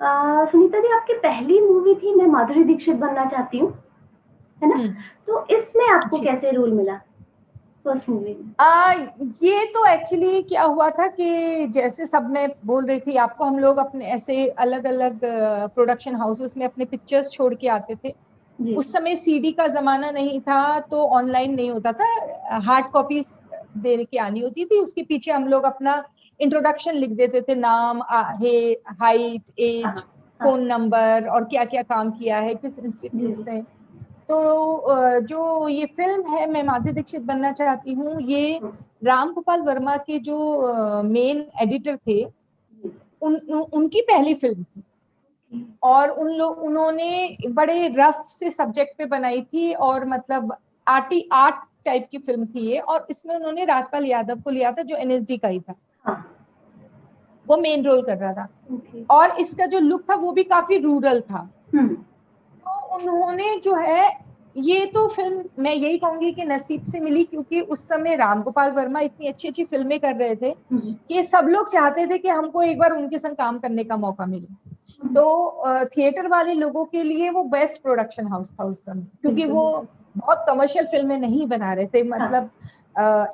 सुनीता जी, आपकी पहली मूवी थी मैं माधुरी दीक्षित बनना चाहती हूँ, है ना? हम्म। तो इसमें आपको जी। कैसे रोल मिला फर्स्ट मूवी में? आ, ये तो एक्चुअली क्या हुआ था कि जैसे सब मैं बोल रही थी आपको, हम लोग अपने ऐसे अलग अलग प्रोडक्शन हाउसेस में अपने पिक्चर्स छोड़ के आते थे। जी। उस समय सीडी का जमाना नहीं था, तो ऑनलाइन नहीं होता था, हार्ड कॉपीज दे के आनी होती थी। उसके पीछे हम लोग अपना इंट्रोडक्शन लिख देते थे, नाम, हाइट, हाँ, एज, हाँ, हाँ। फोन नंबर और क्या क्या काम किया है, किस जी, इंस्टीट्यूट जी। से। तो जो ये फिल्म है मैं माधुरी दीक्षित बनना चाहती हूँ, ये हुँ, राम गोपाल वर्मा के जो मेन एडिटर थे, जी। उनकी पहली फिल्म थी। ओके। और उन्होंने बड़े रफ से सब्जेक्ट पे बनाई थी, और मतलब आर्टी आर्ट टाइप की फिल्म थी ये। और इसमें उन्होंने राजपाल यादव को लिया था, जो एनएसडी का ही था, हाँ, वो मेन रोल कर रहा था। ओके। और इसका जो लुक था वो भी काफी रूरल था। हुँ, तो उन्होंने जो है, ये तो फिल्म मैं यही कहूंगी कि नसीब से मिली, क्योंकि उस समय राम गोपाल वर्मा इतनी अच्छी अच्छी फिल्में कर रहे थे हुँ, कि सब लोग चाहते थे कि हमको एक बार उनके संग काम करने का मौका मिले। हुँ, तो थिएटर वाले लोगों के लिए वो बेस्ट प्रोडक्शन हाउस था उस समय, क्योंकि बिल्कुल, वो बिल्कुल। बहुत कमर्शियल फिल्में नहीं बना रहे थे, हाँ, मतलब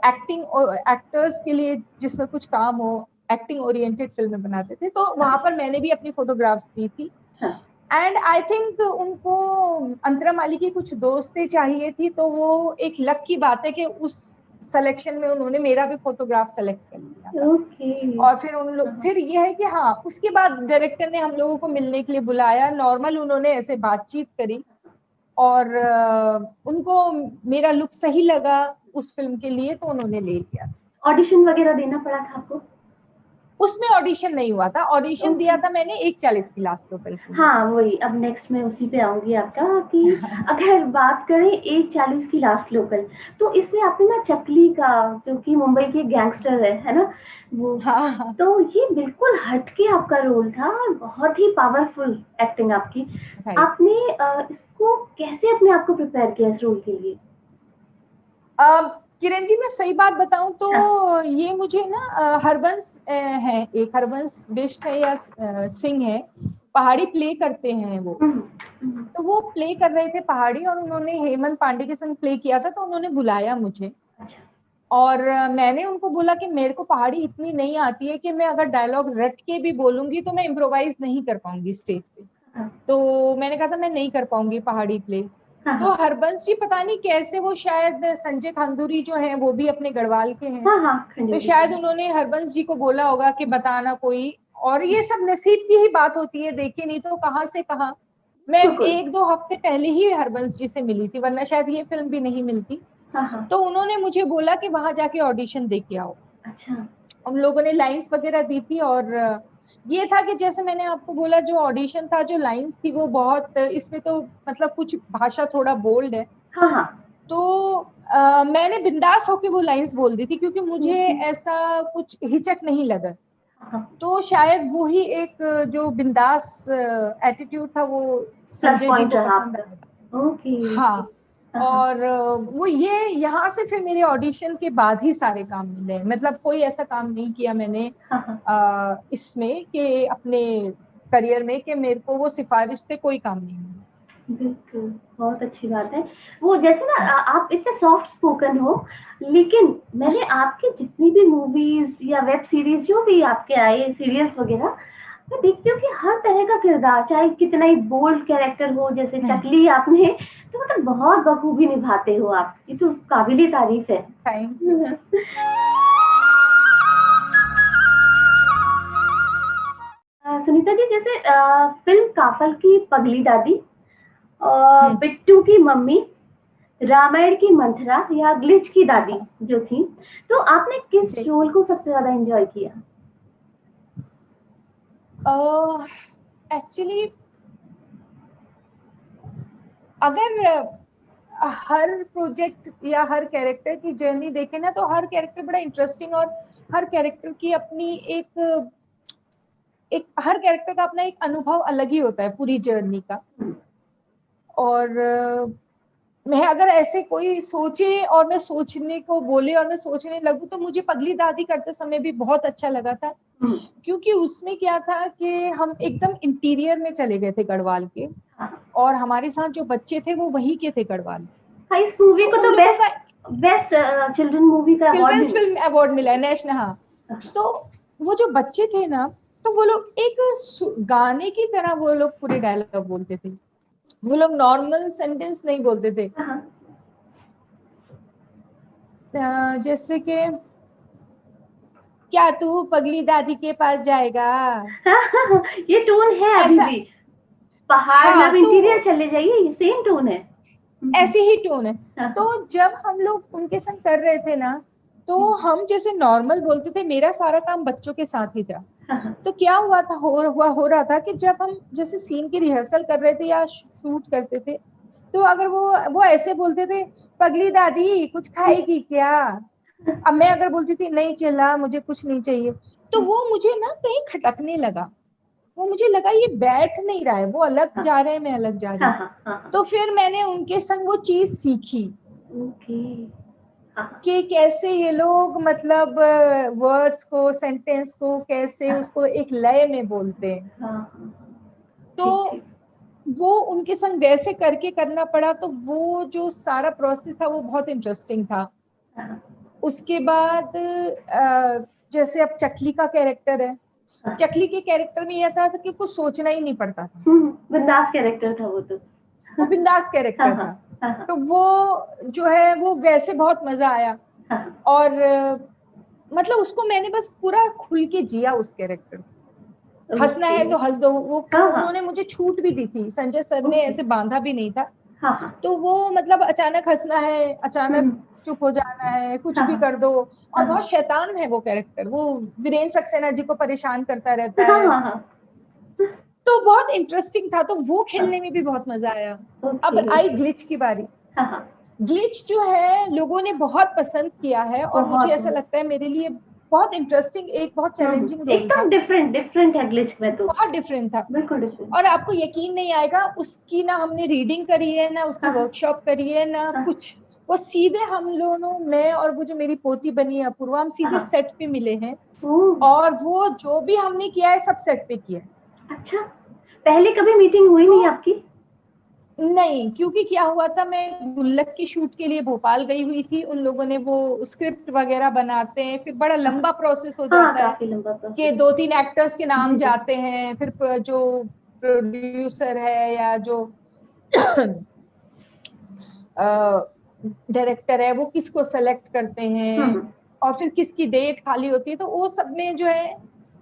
एक्टिंग एक्टर्स के लिए जिसमें कुछ काम हो, एक्टिंग ओरिएंटेड फिल्में बनाते थे। तो हाँ, वहां पर मैंने भी अपनी फोटोग्राफ्स दी थी। हाँ, एंड आई थिंक उनको अंतरा माली की कुछ दोस्तें चाहिए थी, तो वो एक लक की बात है कि उस सिलेक्शन में उन्होंने मेरा भी फोटोग्राफ सेलेक्ट कर लिया था। ओके। और फिर उन लोग, हाँ, हाँ, फिर ये है कि हाँ, उसके बाद डायरेक्टर ने हम लोगों को मिलने के लिए बुलाया, नॉर्मल उन्होंने ऐसे बातचीत करी। और उनको मेरा लुक सही लगा उस फिल्म के लिए, तो उन्होंने ले लिया। ऑडिशन वगैरह देना पड़ा था आपको? उसमें ऑडिशन नहीं हुआ था, ऑडिशन ओके। दिया था मैंने 1:40 की लास्ट लोकल के लिए। हाँ, वही अब नेक्स्ट मैं उसी पे आऊँगी आपका कि अगर बात करें 1:40 की लास्ट लोकल, तो इसमें आपने ना चकली का, जो कि मुंबई की एक गैंगस्टर है ना? वो, हाँ हाँ। तो ये बिल्कुल हट के आपका रोल था और बहुत ही पावरफुल एक्टिंग आपकी। राइट। आपने इसको कैसे अपने आप को प्रिपेयर किया इस रोल के लिए? किरण जी, मैं सही बात बताऊं हाँ। तो ये मुझे ना हरबंस है, एक हरबंस बिष्ट है या सिंह है, पहाड़ी प्ले करते हैं वो। हुँ, हुँ। तो वो प्ले कर रहे थे पहाड़ी, और उन्होंने हेमंत पांडे के संग प्ले किया था, तो उन्होंने बुलाया मुझे। अच्छा। और मैंने उनको बोला कि मेरे को पहाड़ी इतनी नहीं आती है कि मैं अगर डायलॉग रट के भी बोलूंगी तो मैं इम्प्रोवाइज नहीं कर पाऊंगी स्टेज पे। हाँ, तो मैंने कहा था मैं नहीं कर पाऊंगी पहाड़ी प्ले। हाँ, तो हाँ। हरबंस जी पता नहीं कैसे, वो शायद संजय खांदुरी जो है वो भी अपने गढ़वाल के हैं, हाँ, हाँ, तो खंडेरी के शायद हैं। उन्होंने हरबंस जी को बोला होगा कि बताना कोई। और ये सब नसीब की ही बात होती है, देखिए, नहीं तो कहाँ से कहाँ। मैं बिल्कुल। 1-2 हफ्ते पहले ही हरबंस जी से मिली थी, वरना शायद ये फिल्म भी नहीं मिलती। हाँ, हाँ। तो उन्होंने मुझे बोला कि वहां जाके ऑडिशन दे के आओ। अच्छा। हम लोगों ने लाइंस वगैरह दी थी। और ये था कि जैसे मैंने आपको बोला, जो ऑडिशन था, जो लाइंस थी, वो बहुत इसमें तो मतलब कुछ भाषा थोड़ा बोल्ड है। हाँ, हाँ। तो मैंने बिंदास होके वो लाइंस बोल दी थी, क्योंकि मुझे ओके। ऐसा कुछ हिचक नहीं लगा। हाँ, हाँ। तो शायद वो ही एक जो बिंदास एटीट्यूड था, वो प्लस संजय जी पॉइंट को रहा पसंद आपका। आया था। Okay, okay. हाँ। हाँ, हाँ। और वो ये यहाँ से फिर मेरे ऑडिशन के बाद ही सारे काम मिले, मतलब कोई ऐसा काम नहीं किया मैंने हाँ, हाँ। इसमें कि अपने करियर में, कि मेरे को वो सिफारिश से कोई काम नहीं मिला। बिल्कुल, बहुत अच्छी बात है। वो जैसे ना आप इतने सॉफ्ट स्पोकन हो, लेकिन मैंने आपकी जितनी भी मूवीज़ या वेब सीरीज़ जो भी आपके आए सीरियल्स वग़ैरह, मैं देखती हूँ कि हर तरह का किरदार, चाहे कितना ही बोल्ड कैरेक्टर हो, जैसे चकली आपने, तो मतलब बहुत बखूबी निभाते हो आप। ये तो काबिल-ए-तारीफ़ है। Thank you. सुनीता जी, जैसे फ़िल्म काफ़ल की पगली दादी, हम्म। बिट्टू की मम्मी, रामायण की मंथरा या ग्लिच की दादी जो थी, तो आपने किस जी। रोल को सबसे ज़्यादा एन्जॉय किया? एक्चुअली अगर हर प्रोजेक्ट या हर कैरेक्टर की जर्नी देखे ना, तो हर कैरेक्टर बड़ा इंटरेस्टिंग, और हर कैरेक्टर की अपनी एक एक हर कैरेक्टर का अपना एक अनुभव अलग ही होता है पूरी जर्नी का। हुँ, और मैं अगर ऐसे कोई सोचे और मैं सोचने को बोले और मैं सोचने लगूं, तो मुझे पगली दादी करते समय भी बहुत अच्छा लगा था, क्योंकि उसमें क्या था कि हम एकदम इंटीरियर में चले गए थे गढ़वाल के, और हमारे साथ जो बच्चे थे वो वहीं के थे गढ़वाल। हाँ, इस मूवी तो को उन तो लोगों का बेस्ट चिल्ड्रन मूवी का अवार्ड चिल्ड्रंस भी फिल्म अवार्ड मिला है, नेशनल। हाँ, तो वो जो बच्चे थे ना, तो वो लोग एक गाने की तरह वो लोग पूरे डायलॉग बोलते थे, वो लोग नॉर्मल सेंटेंस नहीं बोलते थे। जैसे कि क्या तू पगली दादी के पास जाएगा, ये टोन है अभी ऐसा। भी। पहाड़ में हाँ, अब तो इंटीरियर चले जाइए, ये सेम टोन है। ऐसी ही टोन है। हाँ, तो जब हम लोग उनके संग कर रहे थे ना, तो हम जैसे नॉर्मल बोलते थे, मेरा सारा काम बच्चों के साथ ही था। हाँ, तो क्या हुआ था, हो रहा था कि जब हम जैसे सीन की रिहर्सल कर रहे थे या शूट करते थे, तो अगर वो ऐसे बोलते थे, पगली दादी कुछ खाएगी क्या, अब मैं अगर बोलती थी नहीं चला मुझे कुछ नहीं चाहिए, तो वो मुझे ना कहीं खटकने लगा, वो मुझे लगा ये बैठ नहीं रहा है, वो अलग जा रहे हैं, मैं अलग जा रही हाँ, हूँ। हाँ, हाँ, तो फिर मैंने उनके संग वो चीज सीखी ओके, हाँ, कि कैसे ये लोग मतलब वर्ड्स को, सेंटेंस को कैसे उसको एक लय में बोलते हैं। हाँ, तो ठीक ठीक, वो उनके संग वैसे करके करना पड़ा, तो वो जो सारा प्रोसेस था वो बहुत इंटरेस्टिंग था। हाँ, उसके बाद जैसे अब चकली का कैरेक्टर है, हाँ, चकली के कैरेक्टर में यह था कि कुछ सोचना ही नहीं पड़ता था, बिंदास कैरेक्टर था वो तो। वो बिंदास हाँ, कैरेक्टर हाँ, था। हाँ, तो वो जो है वो वैसे बहुत मजा आया। हाँ, और मतलब उसको मैंने बस पूरा खुल के जिया उस कैरेक्टर। हंसना ओके, है तो हंस दो, वो हाँ, हाँ, उन्होंने मुझे छूट भी दी थी, संजय सर ने ओके, ऐसे बांधा भी नहीं था। हाँ, हाँ, तो वो मतलब अचानक हंसना है, अचानक चुप हो जाना है, कुछ हाँ, भी कर दो। और हाँ, बहुत शैतान है वो कैरेक्टर, वो वीरेंद्र सक्सेना जी को परेशान करता रहता हाँ, है। हाँ, हाँ, तो बहुत इंटरेस्टिंग था, तो वो खेलने में भी बहुत मजा आया। अब ओके, आई ओके, ग्लिच की बारी। हाँ, हाँ, ग्लिच जो है लोगों ने बहुत पसंद किया है, और मुझे बहुत ऐसा बहुत, लगता है मेरे लिए बहुत इंटरेस्टिंग, एक बहुत चैलेंजिंग रोल एकदम था। डिफरेंट डिफरेंट है ग्लिच में तो, बहुत डिफरेंट था। बिल्कुल डिफरेंट। और आपको यकीन नहीं आएगा, उसकी ना हमने रीडिंग करी है, ना उसकी हाँ, वर्कशॉप करी है, ना हाँ, कुछ। वो सीधे हम दोनों, मैं और वो जो मेरी पोती बनी है अपूर्वा, हम सीधे हाँ, सेट पे मिले हैं। ओह, और वो जो भी हमने किया है सब सेट पे किया है। अच्छा, पहले कभी मीटिंग हुई तो नहीं आपकी? नहीं, क्योंकि क्या हुआ था, मैं गुल्लक की शूट के लिए भोपाल गई हुई थी, उन लोगों ने वो स्क्रिप्ट वगैरह बनाते हैं, फिर बड़ा हाँ, लंबा प्रोसेस हो हाँ, जाता है काफी लंबा कि प्रोसेस। 2-3 एक्टर्स के नाम जी जी, जाते हैं, फिर जो प्रोड्यूसर है या जो डायरेक्टर है वो किसको सेलेक्ट करते हैं, हम्म, और फिर किसकी डेट खाली होती है, तो वो सब में जो है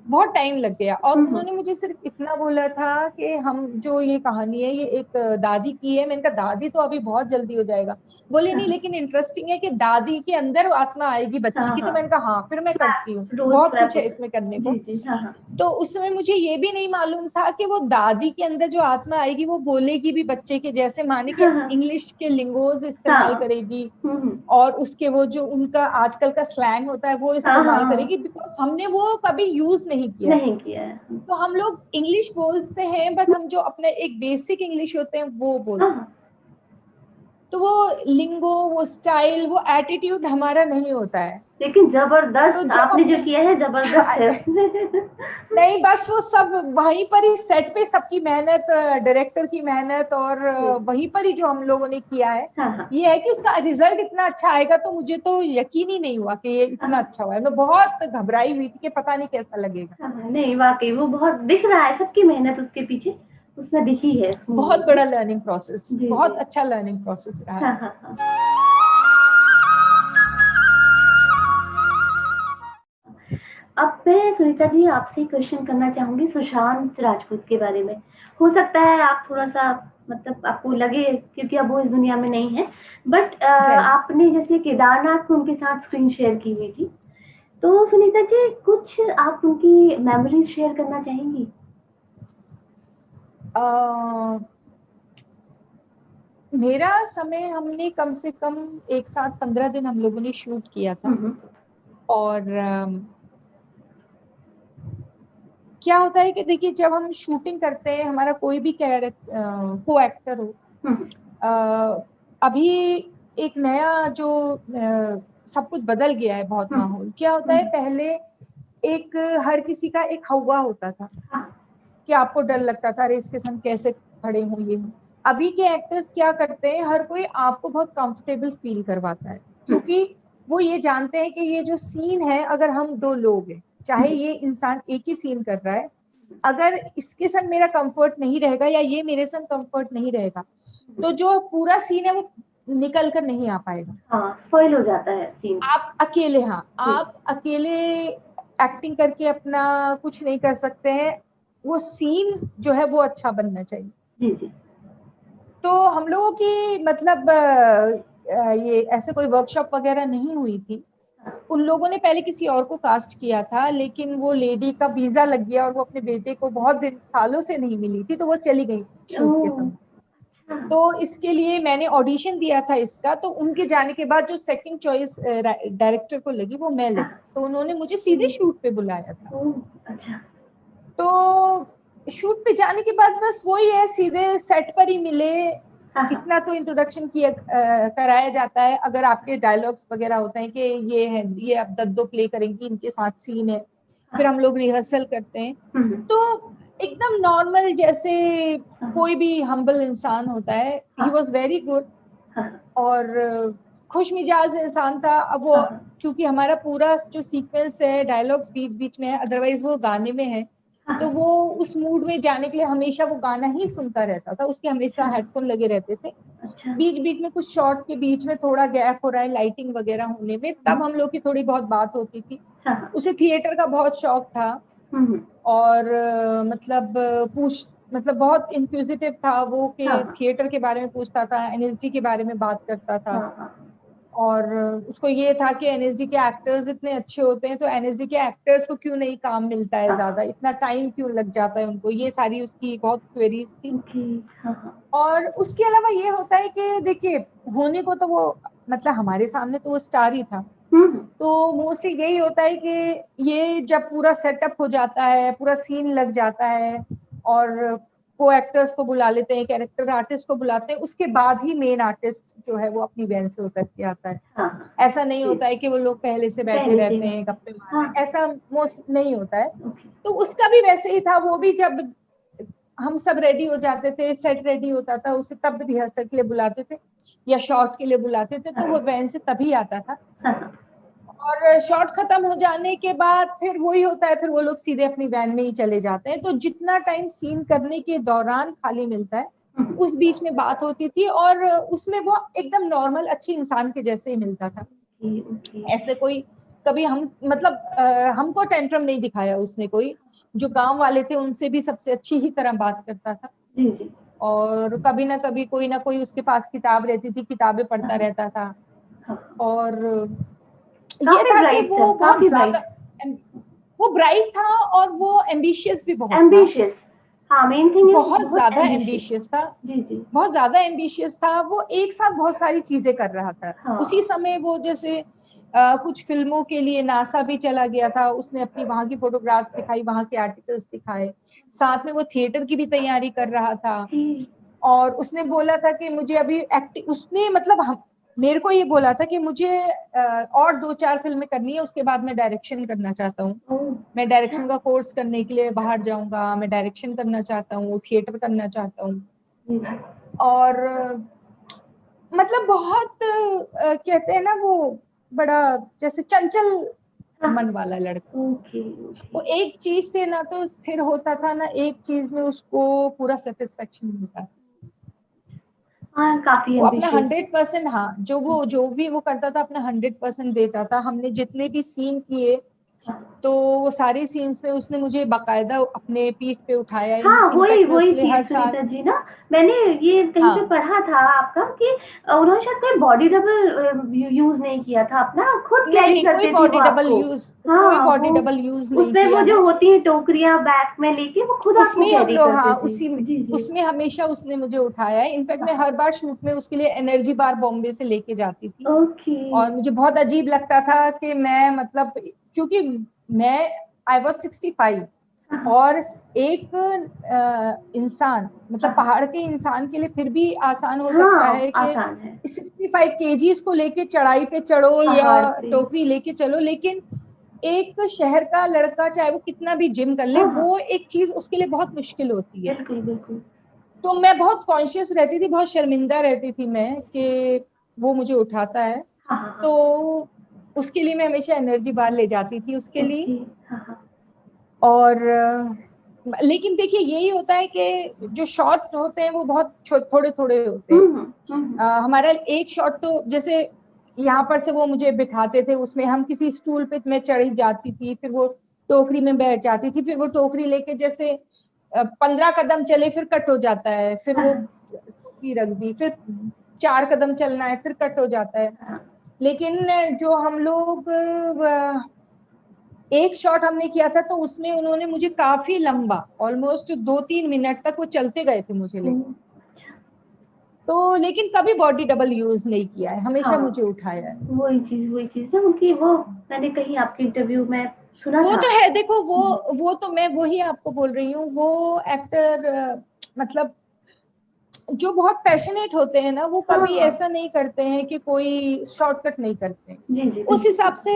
बहुत टाइम लग गया। और हम्म, उन्होंने मुझे सिर्फ इतना बोला था कि हम जो ये कहानी है ये एक दादी की है। मैंने कहा दादी तो अभी बहुत जल्दी हो जाएगा। बोले नहीं, हाँ, लेकिन इंटरेस्टिंग है कि दादी के अंदर आत्मा आएगी बच्ची हाँ, की। तो हाँ, मैंने कहा हाँ, फिर मैं करती हूँ, स्वैप रोल बहुत स्वैप कुछ है होता इसमें करने है, जी को। जी, हाँ, हाँ, तो उस समय मुझे ये भी नहीं मालूम था कि वो दादी के अंदर जो आत्मा आएगी वो बोलेगी भी बच्चे के जैसे, माने कि हाँ, हाँ, इंग्लिश के लिंगोज इस्तेमाल हाँ, करेगी, हम्म, और उसके वो जो उनका आजकल का स्लैंग होता है वो हाँ, इस्तेमाल हाँ, करेगी, बिकॉज हमने वो कभी यूज नहीं किया है। नहीं किया है, तो हम लोग इंग्लिश बोलते हैं, बट हम जो अपने एक बेसिक इंग्लिश होते हैं वो हाँ, बोलते हैं। हाँ, तो वो लिंगो, वो स्टाइल, वो एटीट्यूड हमारा नहीं होता है। लेकिन तो जबरदस्त जब आपने जो हमने किया है, जबरदस्त है उसमें। नहीं, बस वो सब वहीं पर ही सेट पे सबकी मेहनत, डायरेक्टर की मेहनत, और जी, वहीं पर ही जो हम लोगों ने किया है। हाँ, हाँ, ये है कि उसका रिजल्ट इतना अच्छा आएगा, तो मुझे तो यकीन ही नहीं हुआ कि ये इतना हाँ, अच्छा हुआ है। मैं बहुत घबराई हुई थी कि पता नहीं कैसा लगेगा। हाँ, नहीं वाकई वो बहुत दिख रहा है, सबकी मेहनत उसके पीछे उसमें दिखी है इस मूवी बहुत में। बड़ा लर्निंग प्रोसेस, जी बहुत जी, अच्छा लर्निंग प्रोसेस रहा हाँ, है। हाँ, हाँ। अब मैं सुनीता जी आपसे क्वेश्चन करना चाहूंगी सुशांत राजपूत के बारे में। हो सकता है आप थोड़ा सा मतलब आपको लगे, क्योंकि अब वो इस दुनिया में नहीं है, बट राइट। आपने जैसे केदारनाथ को उनके साथ स्क्रीन शेयर की हुई थी, तो सुनीता जी कुछ आप उनकी मेमोरीज शेयर करना चाहेंगी? मेरा समय, हमने कम से कम एक साथ 15 दिन हम लोगों ने शूट किया था। हम्म, और क्या होता है कि देखिए, जब हम शूटिंग करते हैं, हमारा कोई भी कैरेक्टर को एक्टर हो, हम्म, अभी एक नया जो सब कुछ बदल गया है बहुत माहौल। क्या होता है, पहले एक हर किसी का एक हवा होता था कि आपको डर लगता था अरे इसके संग कैसे खड़े हों ये। अभी के एक्टर्स क्या करते हैं, हर कोई आपको बहुत कंफर्टेबल फील करवाता है, क्योंकि वो ये जानते हैं कि ये जो सीन है, अगर हम दो लोग हैं, चाहे ये इंसान एक ही सीन कर रहा है, अगर इसके संग मेरा कंफर्ट नहीं रहेगा या ये मेरे संग कंफर्ट नहीं रहेगा, तो जो पूरा सीन है वो निकल कर नहीं आ पाएगा। हाँ, स्पॉइल हो जाता है सीन। आप अकेले, हाँ आप अकेले एक्टिंग करके अपना कुछ नहीं कर सकते हैं, वो सीन जो है वो अच्छा बनना चाहिए। जी जी। तो हम लोगों की मतलब ये ऐसे कोई वर्कशॉप वगैरह नहीं हुई थी। उन लोगों ने पहले किसी और को कास्ट किया था, लेकिन वो लेडी का वीजा लग गया और वो अपने बेटे को बहुत दिन सालों से नहीं मिली थी, तो वो चली गई शूट के समय। तो इसके लिए मैंने ऑडिशन दिया था इसका, तो उनके जाने के बाद जो सेकंड चॉइस डायरेक्टर को लगी वो मैं लगी, तो उन्होंने मुझे सीधे शूट पे बुलाया था। अच्छा। तो शूट पे जाने के बाद बस वही है, सीधे सेट पर ही मिले। इतना तो इंट्रोडक्शन किया कराया जाता है, अगर आपके डायलॉग्स वगैरह होते हैं कि ये है, ये अब दद्दो प्ले करेंगी, इनके साथ सीन है, फिर हम लोग रिहर्सल करते हैं। तो एकदम नॉर्मल जैसे कोई भी हम्बल इंसान होता है। ही वॉज वेरी गुड और खुश मिजाज इंसान था। अब वो क्योंकि हमारा पूरा जो सीक्वेंस है डायलॉग्स बीच बीच में है, अदरवाइज वो गाने में है, तो वो उस मूड में जाने के लिए हमेशा वो गाना ही सुनता रहता था, उसके हमेशा हेडफोन लगे रहते थे। बीच बीच में कुछ शॉट के बीच में थोड़ा गैप हो रहा है लाइटिंग वगैरह होने में, तब हम लोग की थोड़ी बहुत बात होती थी। उसे थिएटर का बहुत शौक था और मतलब बहुत इंक्विजिटिव था वो, कि थिएटर के बारे में पूछता था, एनएसडी के बारे में बात करता था। और उसको ये था कि एनएसडी के एक्टर्स इतने अच्छे होते हैं, तो एनएसडी के एक्टर्स को क्यों नहीं काम मिलता है ज्यादा, इतना टाइम क्यों लग जाता है उनको, ये सारी उसकी बहुत क्वेरीज थी। और उसके अलावा ये होता है कि देखिए, होने को तो वो मतलब हमारे सामने तो वो स्टार ही था, तो मोस्टली यही होता है कि ये जब पूरा सेटअप हो जाता है, पूरा सीन लग जाता है और को एक्टर्स को बुला लेते हैं, कैरेक्टर आर्टिस्ट को बुलाते हैं, उसके बाद ही मेन आर्टिस्ट जो है वो अपनी वैन से उतर के आता है। ऐसा नहीं होता है कि वो लोग पहले से बैठे रहते हैं गप्पे मार रहे हैं, ऐसा मोस्ट नहीं होता है। तो उसका भी वैसे ही था, वो भी जब हम सब रेडी हो जाते थे, सेट रेडी होता था, उसे तब रिहर्सल के लिए बुलाते थे या शॉट के लिए बुलाते थे, तो वो वैन से तभी आता था। और शॉट खत्म हो जाने के बाद फिर वही होता है, फिर वो लोग सीधे अपनी वैन में ही चले जाते हैं। तो जितना टाइम सीन करने के दौरान खाली मिलता है उस बीच में बात होती थी, और उसमें वो एकदम नॉर्मल अच्छे इंसान के जैसे ही मिलता था। ऐसे कोई कभी हम मतलब हमको टेंट्रम नहीं दिखाया उसने कोई। जो गांव वाले थे उनसे भी सबसे अच्छी ही तरह बात करता था। और कभी ना कभी कोई ना कोई उसके पास किताब रहती थी, किताबें पढ़ता रहता था। और ये था कि वो बहुत ज्यादा वो ब्राइट था और वो एम्बिशियस भी बहुत था। हाँ, मेन थिंग है, बहुत ज्यादा एम्बिशियस था। जी। बहुत ज्यादा एम्बिशियस था। वो एक साथ बहुत सारी चीजें कर रहा था। उसी समय वो जैसे कुछ फिल्मों के लिए नासा भी चला गया था, उसने अपनी वहां की फोटोग्राफ्स दिखाई, वहां के आर्टिकल्स दिखाए, साथ में वो थिएटर की भी तैयारी कर रहा था। और उसने बोला था कि मुझे अभी एक्टिंग, उसने मतलब मेरे को ये बोला था कि मुझे और 2-4 फिल्में करनी है, उसके बाद मैं डायरेक्शन करना चाहता हूँ। मैं डायरेक्शन का कोर्स करने के लिए बाहर जाऊंगा, मैं डायरेक्शन करना चाहता हूँ, थिएटर करना चाहता हूँ। और मतलब बहुत कहते हैं ना, वो बड़ा जैसे चंचल मन वाला लड़का। वो एक चीज से ना तो स्थिर होता था, ना एक चीज में उसको पूरा सेटिस्फेक्शन मिलता। काफी वो अपना 100%, हाँ जो भी वो करता था अपना 100% देता था। हमने जितने भी सीन किए तो वो सारे सीन्स में उसने मुझे बाकायदा अपने पीठ पे उठाया। हाँ, वही हर चीज साल सुनीता जी ना, मैंने ये कहीं पे पढ़ा था आपका कि उन्होंने शायद कोई बॉडी डबल यूज नहीं किया था, अपना खुद कैरी करते थे बॉडी डबल यूज, कोई बॉडी डबल यूज नहीं उसमें किया। वो जो होती है टोकरियां बैक में लेके वो खुद आपको कैरी करते थे। उसमें हमेशा उसने मुझे उठाया। इनफैक्ट मैं हर बार शूट में उसके लिए एनर्जी बार बॉम्बे से लेके जाती थी। और मुझे बहुत अजीब लगता था कि मैं मतलब, क्योंकि मैं आई वॉज 65 हाँ, और एक इंसान मतलब हाँ, पहाड़ के इंसान के लिए फिर भी आसान हो सकता हाँ, है कि आसान है 65 kgs को लेके चढ़ाई पे चढ़ो या पहाड़ पे। टोकरी लेके चलो, लेकिन एक शहर का लड़का चाहे वो कितना भी जिम कर ले, हाँ, हाँ, वो एक चीज उसके लिए बहुत मुश्किल होती है। बिल्कुल, बिल्कुल। तो मैं बहुत कॉन्शियस रहती थी, बहुत शर्मिंदा रहती थी मैं कि वो मुझे उठाता है। हाँ, हाँ, हाँ, तो उसके लिए मैं हमेशा एनर्जी बार ले जाती थी उसके लिए। ओके, हाँ, हाँ, और लेकिन देखिए यही होता है कि जो शॉट होते हैं वो बहुत थोड़े थोड़े होते हैं। हम्म, हमारा एक शॉट तो जैसे यहाँ पर से वो मुझे बिठाते थे, उसमें हम किसी स्टूल पे मैं चढ़ी जाती थी, फिर वो टोकरी में बैठ जाती थी, फिर वो टोकरी लेके जैसे 15 कदम चले फिर कट हो जाता है, फिर हाँ, वो हाँ, टोकरी रख दी, फिर 4 कदम चलना है फिर कट हो जाता है। हाँ, लेकिन जो हम लोग एक शॉट हमने किया था तो उसमें उन्होंने मुझे काफी लंबा ऑलमोस्ट 2-3 मिनट तक वो चलते गए थे मुझे ओ, लेके। तो लेकिन कभी बॉडी डबल यूज नहीं किया है, हमेशा हाँ, मुझे उठाया है। वही चीज ना, उनकी वो मैंने कहीं आपके इंटरव्यू में सुना वो था। तो है, देखो वो तो मैं वही आपको बोल रही हूँ, वो एक्टर मतलब जो बहुत पैशनेट होते हैं ना, वो हाँ, कभी हाँ, ऐसा नहीं करते हैं कि कोई शॉर्टकट नहीं करते हैं। जी, जी, उस बिल्कुल। हिसाब से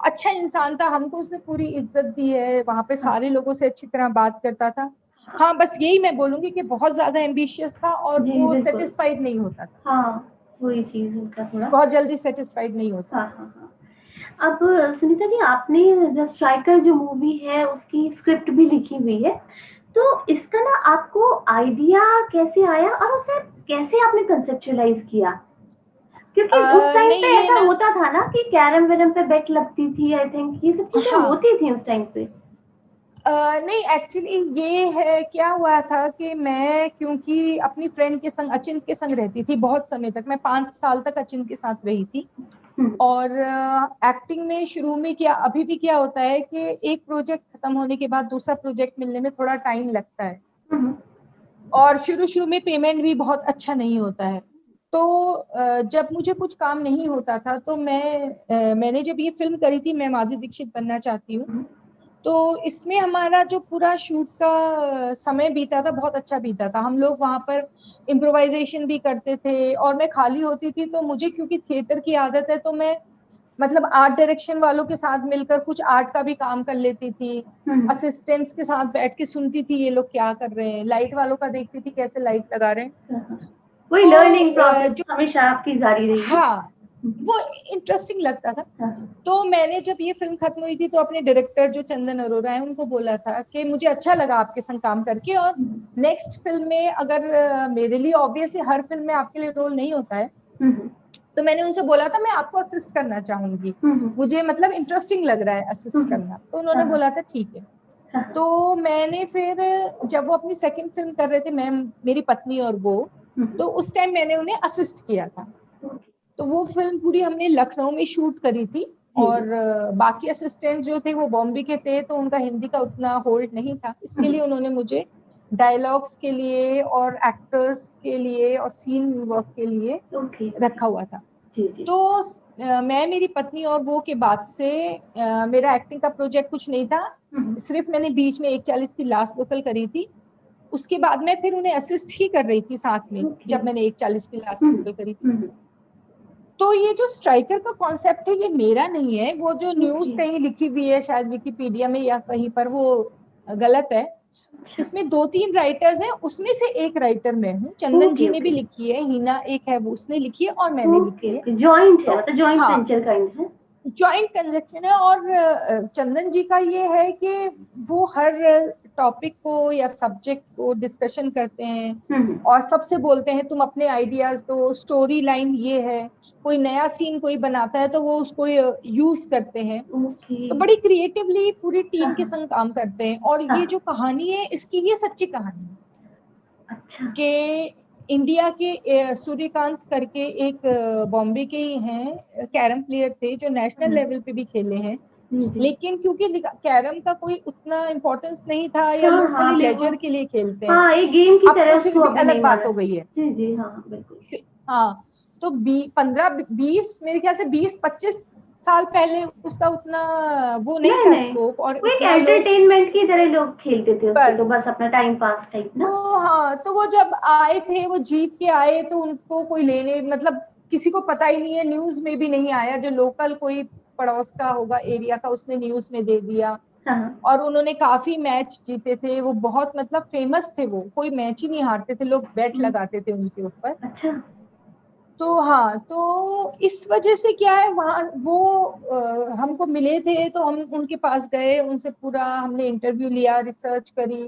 अच्छा इंसान था, हमको उसने पूरी इज्जत दी है, वहां पे हाँ, सारे लोगों से अच्छी तरह बात करता था। हाँ बस यही मैं बोलूंगी कि बहुत ज्यादा एम्बिशियस था और जी, वो बिल्कुल। सेटिस्फाइड नहीं होता था, हाँ, वही चीज उनका थोड़ा। बहुत जल्दी सेटिस्फाइड नहीं होता हाँ, था। हाँ, हाँ। अब सुनीता जी, आपने जो स्ट्राइकर जो मूवी है उसकी स्क्रिप्ट भी लिखी हुई है, तो इसका ना आपको आइडिया कैसे आया और उसे कैसे आपने कंसेप्चुअलाइज किया? क्योंकि उस टाइम पे नहीं ये ऐसा ना, होता था ना कि कैरम वेरम पे बेट लगती थी, आई थिंक ये सब चीजें हाँ होती थी उस टाइम पे। नहीं एक्चुअली ये है, क्या हुआ था कि मैं क्योंकि अपनी फ्रेंड के संग अचिंत के संग रहती थी बहुत समय तक, मैं 5 साल तक अचिंत के साथ रही थी। हम्म, और एक्टिंग में शुरू में क्या, अभी भी क्या होता है कि एक प्रोजेक्ट खत्म होने के बाद दूसरा प्रोजेक्ट मिलने में थोड़ा टाइम लगता है, हम्म, और शुरू शुरू में पेमेंट भी बहुत अच्छा नहीं होता है। तो जब मुझे कुछ काम नहीं होता था तो मैंने जब ये फिल्म करी थी मैं माधुरी दीक्षित बनना चाहती हूँ, हम्म, तो इसमें हमारा जो पूरा शूट का समय बीता था बहुत अच्छा बीता था। हम लोग वहां पर इम्प्रोवाइजेशन भी करते थे, और मैं खाली होती थी तो मुझे क्योंकि थिएटर की आदत है तो मैं मतलब आर्ट डायरेक्शन वालों के साथ मिलकर कुछ आर्ट का भी काम कर लेती थी। हम्म, असिस्टेंट्स के साथ बैठ के सुनती थी ये लोग क्या कर रहे हैं, लाइट वालों का देखती थी कैसे लाइट लगा रहे हैं। हाँ। वही तो लर्निंग प्रोसेस जो, हमेशा आपकी जारी रही है। हाँ वो इंटरेस्टिंग लगता था। हाँ, तो मैंने जब ये फिल्म खत्म हुई थी तो अपने डायरेक्टर जो चंदन अरोरा है उनको बोला था कि मुझे अच्छा लगा आपके संग काम करके, और हम्म, नेक्स्ट फिल्म में अगर मेरे लिए ऑब्वियसली हर फिल्म में आपके लिए रोल नहीं होता है, हम्म, तो मैंने उनसे बोला था मैं आपको असिस्ट करना चाहूंगी, हम्म, मुझे मतलब इंटरेस्टिंग लग रहा है असिस्ट हम्म, करना। तो उन्होंने हाँ, बोला था ठीक है। हाँ, तो मैंने फिर जब वो अपनी सेकंड फिल्म कर रहे थे, मैं, मेरी पत्नी और वो, हम्म, तो उस टाइम मैंने उन्हें असिस्ट किया था। ओके, तो वो फिल्म पूरी हमने लखनऊ में शूट करी थी, जी, जी, और बाकी असिस्टेंट जो थे वो बॉम्बे के थे तो उनका हिंदी का उतना होल्ड नहीं था, इसके हम्म, लिए उन्होंने मुझे डायलॉग्स के लिए और एक्टर्स के लिए और सीन वर्क के लिए ओके, ओके, रखा हुआ था। जी, जी, तो मैं, मेरी पत्नी और वो के बाद से मेरा एक्टिंग का प्रोजेक्ट कुछ नहीं था, हम्म, सिर्फ मैंने बीच में 1:40 की लास्ट वोकल करी थी। उसके बाद मैं फिर उन्हें असिस्ट ही कर रही थी साथ में, ओके, जब मैंने 1:40 की लास्ट हम्म, वोकल करी थी। हम्म, तो ये जो स्ट्राइकर का कॉन्सेप्ट है ये मेरा नहीं है, वो जो न्यूज ओके, कहीं लिखी हुई है शायद विकिपीडिया में या कहीं पर, वो गलत है। अच्छा, इसमें 2-3 राइटर्स हैं, उसमें से एक राइटर मैं हूँ, चंदन ओके, जी ने भी ओके, लिखी है, हिना एक है वो उसने लिखी है, और मैंने ओके, लिखी है। ओके, जॉइंट है, तो मतलब जॉइंट हाँ, वेंचर काइंड है। ज्वाइंट कंजक्शन है। और चंदन जी का ये है कि वो हर टॉपिक को या सब्जेक्ट को डिस्कशन करते हैं, हम्म, और सबसे बोलते हैं तुम अपने आइडियाज दो, स्टोरी लाइन ये है, कोई नया सीन कोई बनाता है तो वो उसको यूज करते हैं। ओके, तो बड़ी क्रिएटिवली पूरी हाँ, टीम के हाँ, संग काम करते हैं। और ये जो हाँ, कहानी है इसकी, ये सच्ची कहानी है अच्छा, कि इंडिया के सूर्यकांत करके एक बॉम्बे के ही हैं कैरम प्लेयर थे जो नेशनल हम्म, लेवल पे भी खेले हैं। जी, जी, लेकिन क्योंकि कैरम का कोई उतना इम्पोर्टेंस नहीं था, या हाँ, लोग हाँ, खाली अभी वो, लेजर के लिए खेलते हैं, हाँ, एक गेम की अब तो तरह फिर इसको भी अभी अलग नहीं बात माना। हो गई है। जी, जी, हाँ, बिल्कुल। हाँ, तो 15-20 मेरे ख्याल से 20-25 साल पहले उसका उतना वो नहीं नहीं था नहीं, स्कोप, और वो एक इतना लोग एंटरटेनमेंट की तरह लोग खेलते थे उसको, तो बस बस अपना टाइम पास टाइप ना। वो, हाँ, तो वो जब आए थे, वो जीत के आए, तो उनको कोई लेने मतलब किसी को पता ही नहीं है, न्यूज में भी नहीं आया। जो लोकल कोई पड़ोस का होगा एरिया का, उसने न्यूज में दे दिया। हाँ हाँ। और उन्होंने काफी मैच जीते थे, वो बहुत मतलब फेमस थे, वो कोई मैच ही नहीं हारते थे, लोग बेट हम्म, लगाते थे उनके ऊपर। अच्छा। तो हाँ, तो इस वजह से क्या है, वहाँ वो हमको मिले थे, तो हम उनके पास गए, उनसे पूरा हमने इंटरव्यू लिया, रिसर्च करी,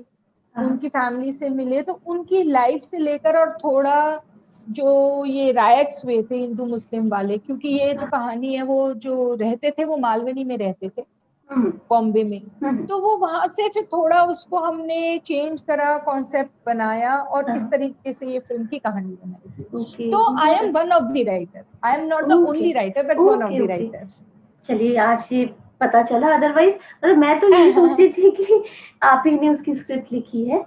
हाँ हाँ। उनकी फैमिली से मिले, तो उनकी लाइफ से लेकर, और थोड़ा जो ये रायट्स हुए थे हिंदू मुस्लिम वाले, क्योंकि ये जो हाँ, कहानी है, वो जो रहते थे वो मालवनी में रहते थे, हम्म बॉम्बे में। हम्म, तो वो वहां से फिर थोड़ा उसको हमने चेंज करा, कॉन्सेप्ट बनाया, और इस हाँ, तरीके से ये फिल्म की कहानी बनाई थी। ओके, तो आई बहुत एम वन अच्छा। Of the writer, I am not the okay only writer but one of okay the okay, writers. चलिए आज ये पता चला, अदरवाइज मतलब मैं तो यही सोचती थी कि आप ही ने उसकी स्क्रिप्ट लिखी है।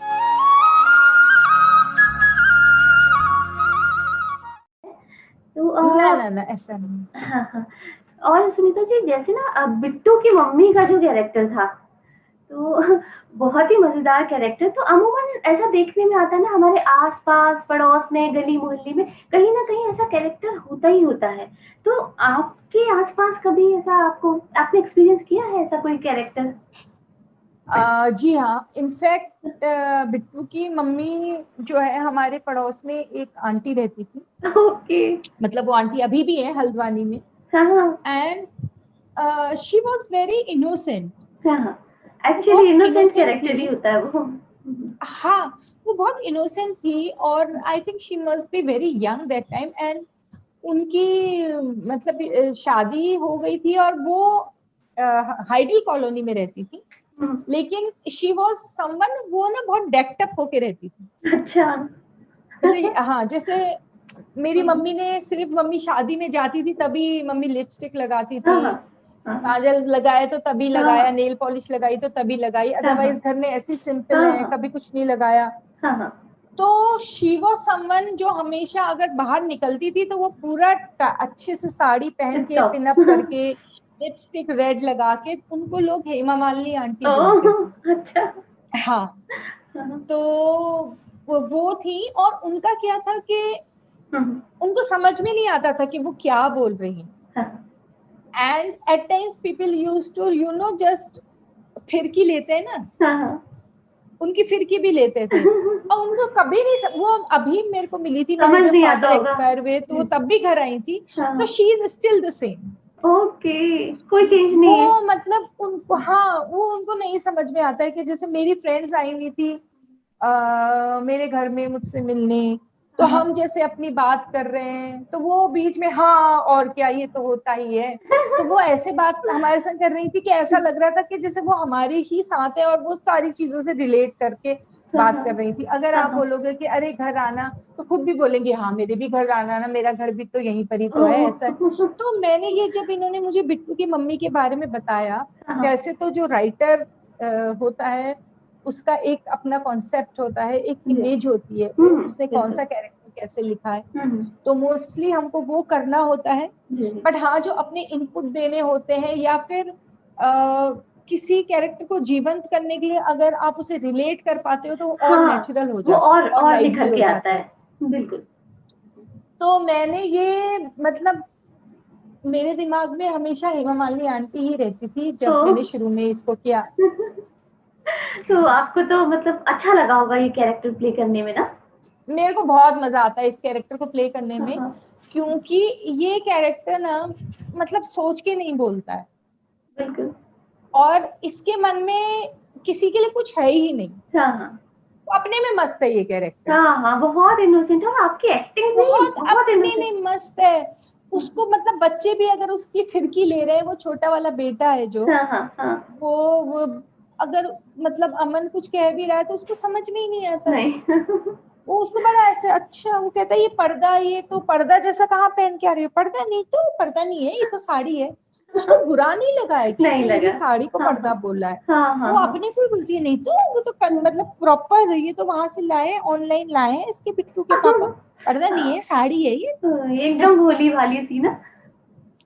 तो ना ना ना, ऐसा नहीं। हाँ हाँ। और सुनीता जी, जैसे ना बिट्टू की मम्मी का जो कैरेक्टर था, तो बहुत ही मजेदार कैरेक्टर। तो अमूमन ऐसा देखने में आता है ना, हमारे आसपास पड़ोस में गली मोहल्ले में कहीं ना कहीं ऐसा कैरेक्टर होता ही होता है। तो आपके आसपास कभी ऐसा आपको, आपने एक्सपीरियंस किया है ऐसा कोई कैरेक्टर? जी हाँ, इनफैक्ट बिट्टू की मम्मी जो है, हमारे पड़ोस में एक आंटी रहती थी, ओके। मतलब वो आंटी अभी भी है हल्द्वानी में। हाँ हाँ। And she was very innocent, हाँ हाँ, एक्चुअली बहुत इनोसेंट इनोसेंट कैरेक्टर ही थी। होता है वो। हाँ, वो बहुत इनोसेंट थी, और I think she must be very young that time. And उनकी मतलब शादी हो गई थी, और वो हाइडी कॉलोनी में रहती थी, लेकिन शी वॉज समवन, वो ना बहुत डेक्ट अप होके रहती थी। अच्छा। मतलब हाँ, जैसे मेरी मम्मी ने सिर्फ, मम्मी शादी में जाती थी तभी मम्मी लिपस्टिक लगाती हाँ थी, हाँ हाँ काजल लगाए तो तभी लगाया, हाँ नेल पॉलिश लगाई तो तभी लगाई, हाँ हाँ अदरवाइज घर में ऐसी सिंपल हाँ है, हाँ कभी कुछ नहीं लगाया। हाँ हाँ। तो शी वाज समवन जो हमेशा अगर बाहर निकलती थी तो वो पूरा अच्छे से साड़ी पहन टिप के, टॉप। पिन अप करके, लिपस्टिक रेड लगा के, उनको लोग हेमा मालिनी आंटी बोलते ओह, थे। अच्छा। हाँ, हाँ तो वो थी, और उनका क्या था कि हाँ उनको समझ में नहीं आता था कि वो क्या बोल रही है। हाँ and at times people use to just फिरकी लेते हैं ना, हाँ हाँ। उनकी फिरकी भी लेते थे, और उनको कभी नहीं वो अभी मेरे को मिली थी, मेरे समझ जब नहीं आता फादर होगा। एक्सपायर हुए तो वो तब भी घर आई थी। तो हाँ, she is still the same. Okay, कोई चेंज नहीं है। वो मतलब उनको, हाँ, वो उनको नहीं समझ में आता है कि जैसे मेरी फ्रेंड्स आई हुई थी मेरे घर में मुझसे मिलने, तो हाँ हम जैसे अपनी बात कर रहे हैं, तो वो बीच में हाँ और क्या, ये तो होता ही है। तो वो ऐसे बात हमारे साथ कर रही थी कि ऐसा लग रहा था कि जैसे वो हमारे ही साथ है, और वो सारी चीजों से रिलेट करके हाँ बात हाँ कर रही थी। अगर हाँ आप हाँ। बोलोगे कि अरे घर आना, तो खुद भी बोलेंगे हाँ मेरे भी घर आना ना, मेरा घर भी तो यहीं पर ही तो है, ओह, ऐसा है। तो मैंने ये, जब इन्होंने मुझे बिट्टू की मम्मी के बारे में बताया, हाँ हाँ, कैसे तो जो राइटर होता है उसका एक अपना कॉन्सेप्ट होता है, एक जी, इमेज होती है, वो उसने कौन बिल्कुल। सा कैरेक्टर कैसे लिखा है, हम्म, तो मोस्टली हमको वो करना होता है। जी जी। बट हाँ, जो अपने इनपुट देने होते हैं, या फिर किसी कैरेक्टर को जीवंत करने के लिए अगर आप उसे रिलेट कर पाते हो, तो वो और हाँ, नेचुरल हो वो जाता है, और और लाइवली निखर हो के आता जाता है, है। बिल्कुल। तो मैंने ये मतलब मेरे दिमाग में हमेशा हेमा मालिनी आंटी ही रहती थी जब तो मैंने शुरू में इसको किया। तो आपको तो मतलब अच्छा लगा होगा ये कैरेक्टर प्ले करने में ना? मेरे को बहुत मजा आता है इस कैरेक्टर को प्ले करने हाँ में, हाँ, क्योंकि ये कैरेक्टर ना मतलब सोच के नहीं बोलता है, बिल्कुल। और इसके मन में किसी के लिए कुछ है ही नहीं, हाँ हाँ वो अपने में मस्त है ये कैरेक्टर, हाँ हाँ, बहुत इनोसेंट है, और आपकी एक्टिंग भी बहुत बहुत अपने इनोसेंट। में मस्त है। उसको मतलब बच्चे भी अगर उसकी फिरकी ले रहे हैं, वो छोटा वाला बेटा है जो, हाँ हाँ हाँ। वो अगर मतलब अमन कुछ कह भी रहा है तो उसको समझ में ही नहीं आता। नहीं। वो उसको बड़ा ऐसे, अच्छा, वो कहता है ये पर्दा, ये तो पर्दा जैसा कहाँ पहन के आ रही है, पर्दा नहीं, तो पर्दा नहीं है, ये तो साड़ी है। उसको बुरा नहीं लगा है कि नहीं इसने मेरी लगा। साड़ी को हाँ पर्दा हाँ बोला है। हाँ हाँ वो हाँ। अपने को ही बोलती है, नहीं तो वो तो मतलब प्रॉपर, ये तो वहां से लाए, ऑनलाइन लाए हैं इसके बिट्टू के पापा, पर्दा नहीं है, हाँ, साड़ी है ये। ये एकदम भोली भाली सी ना।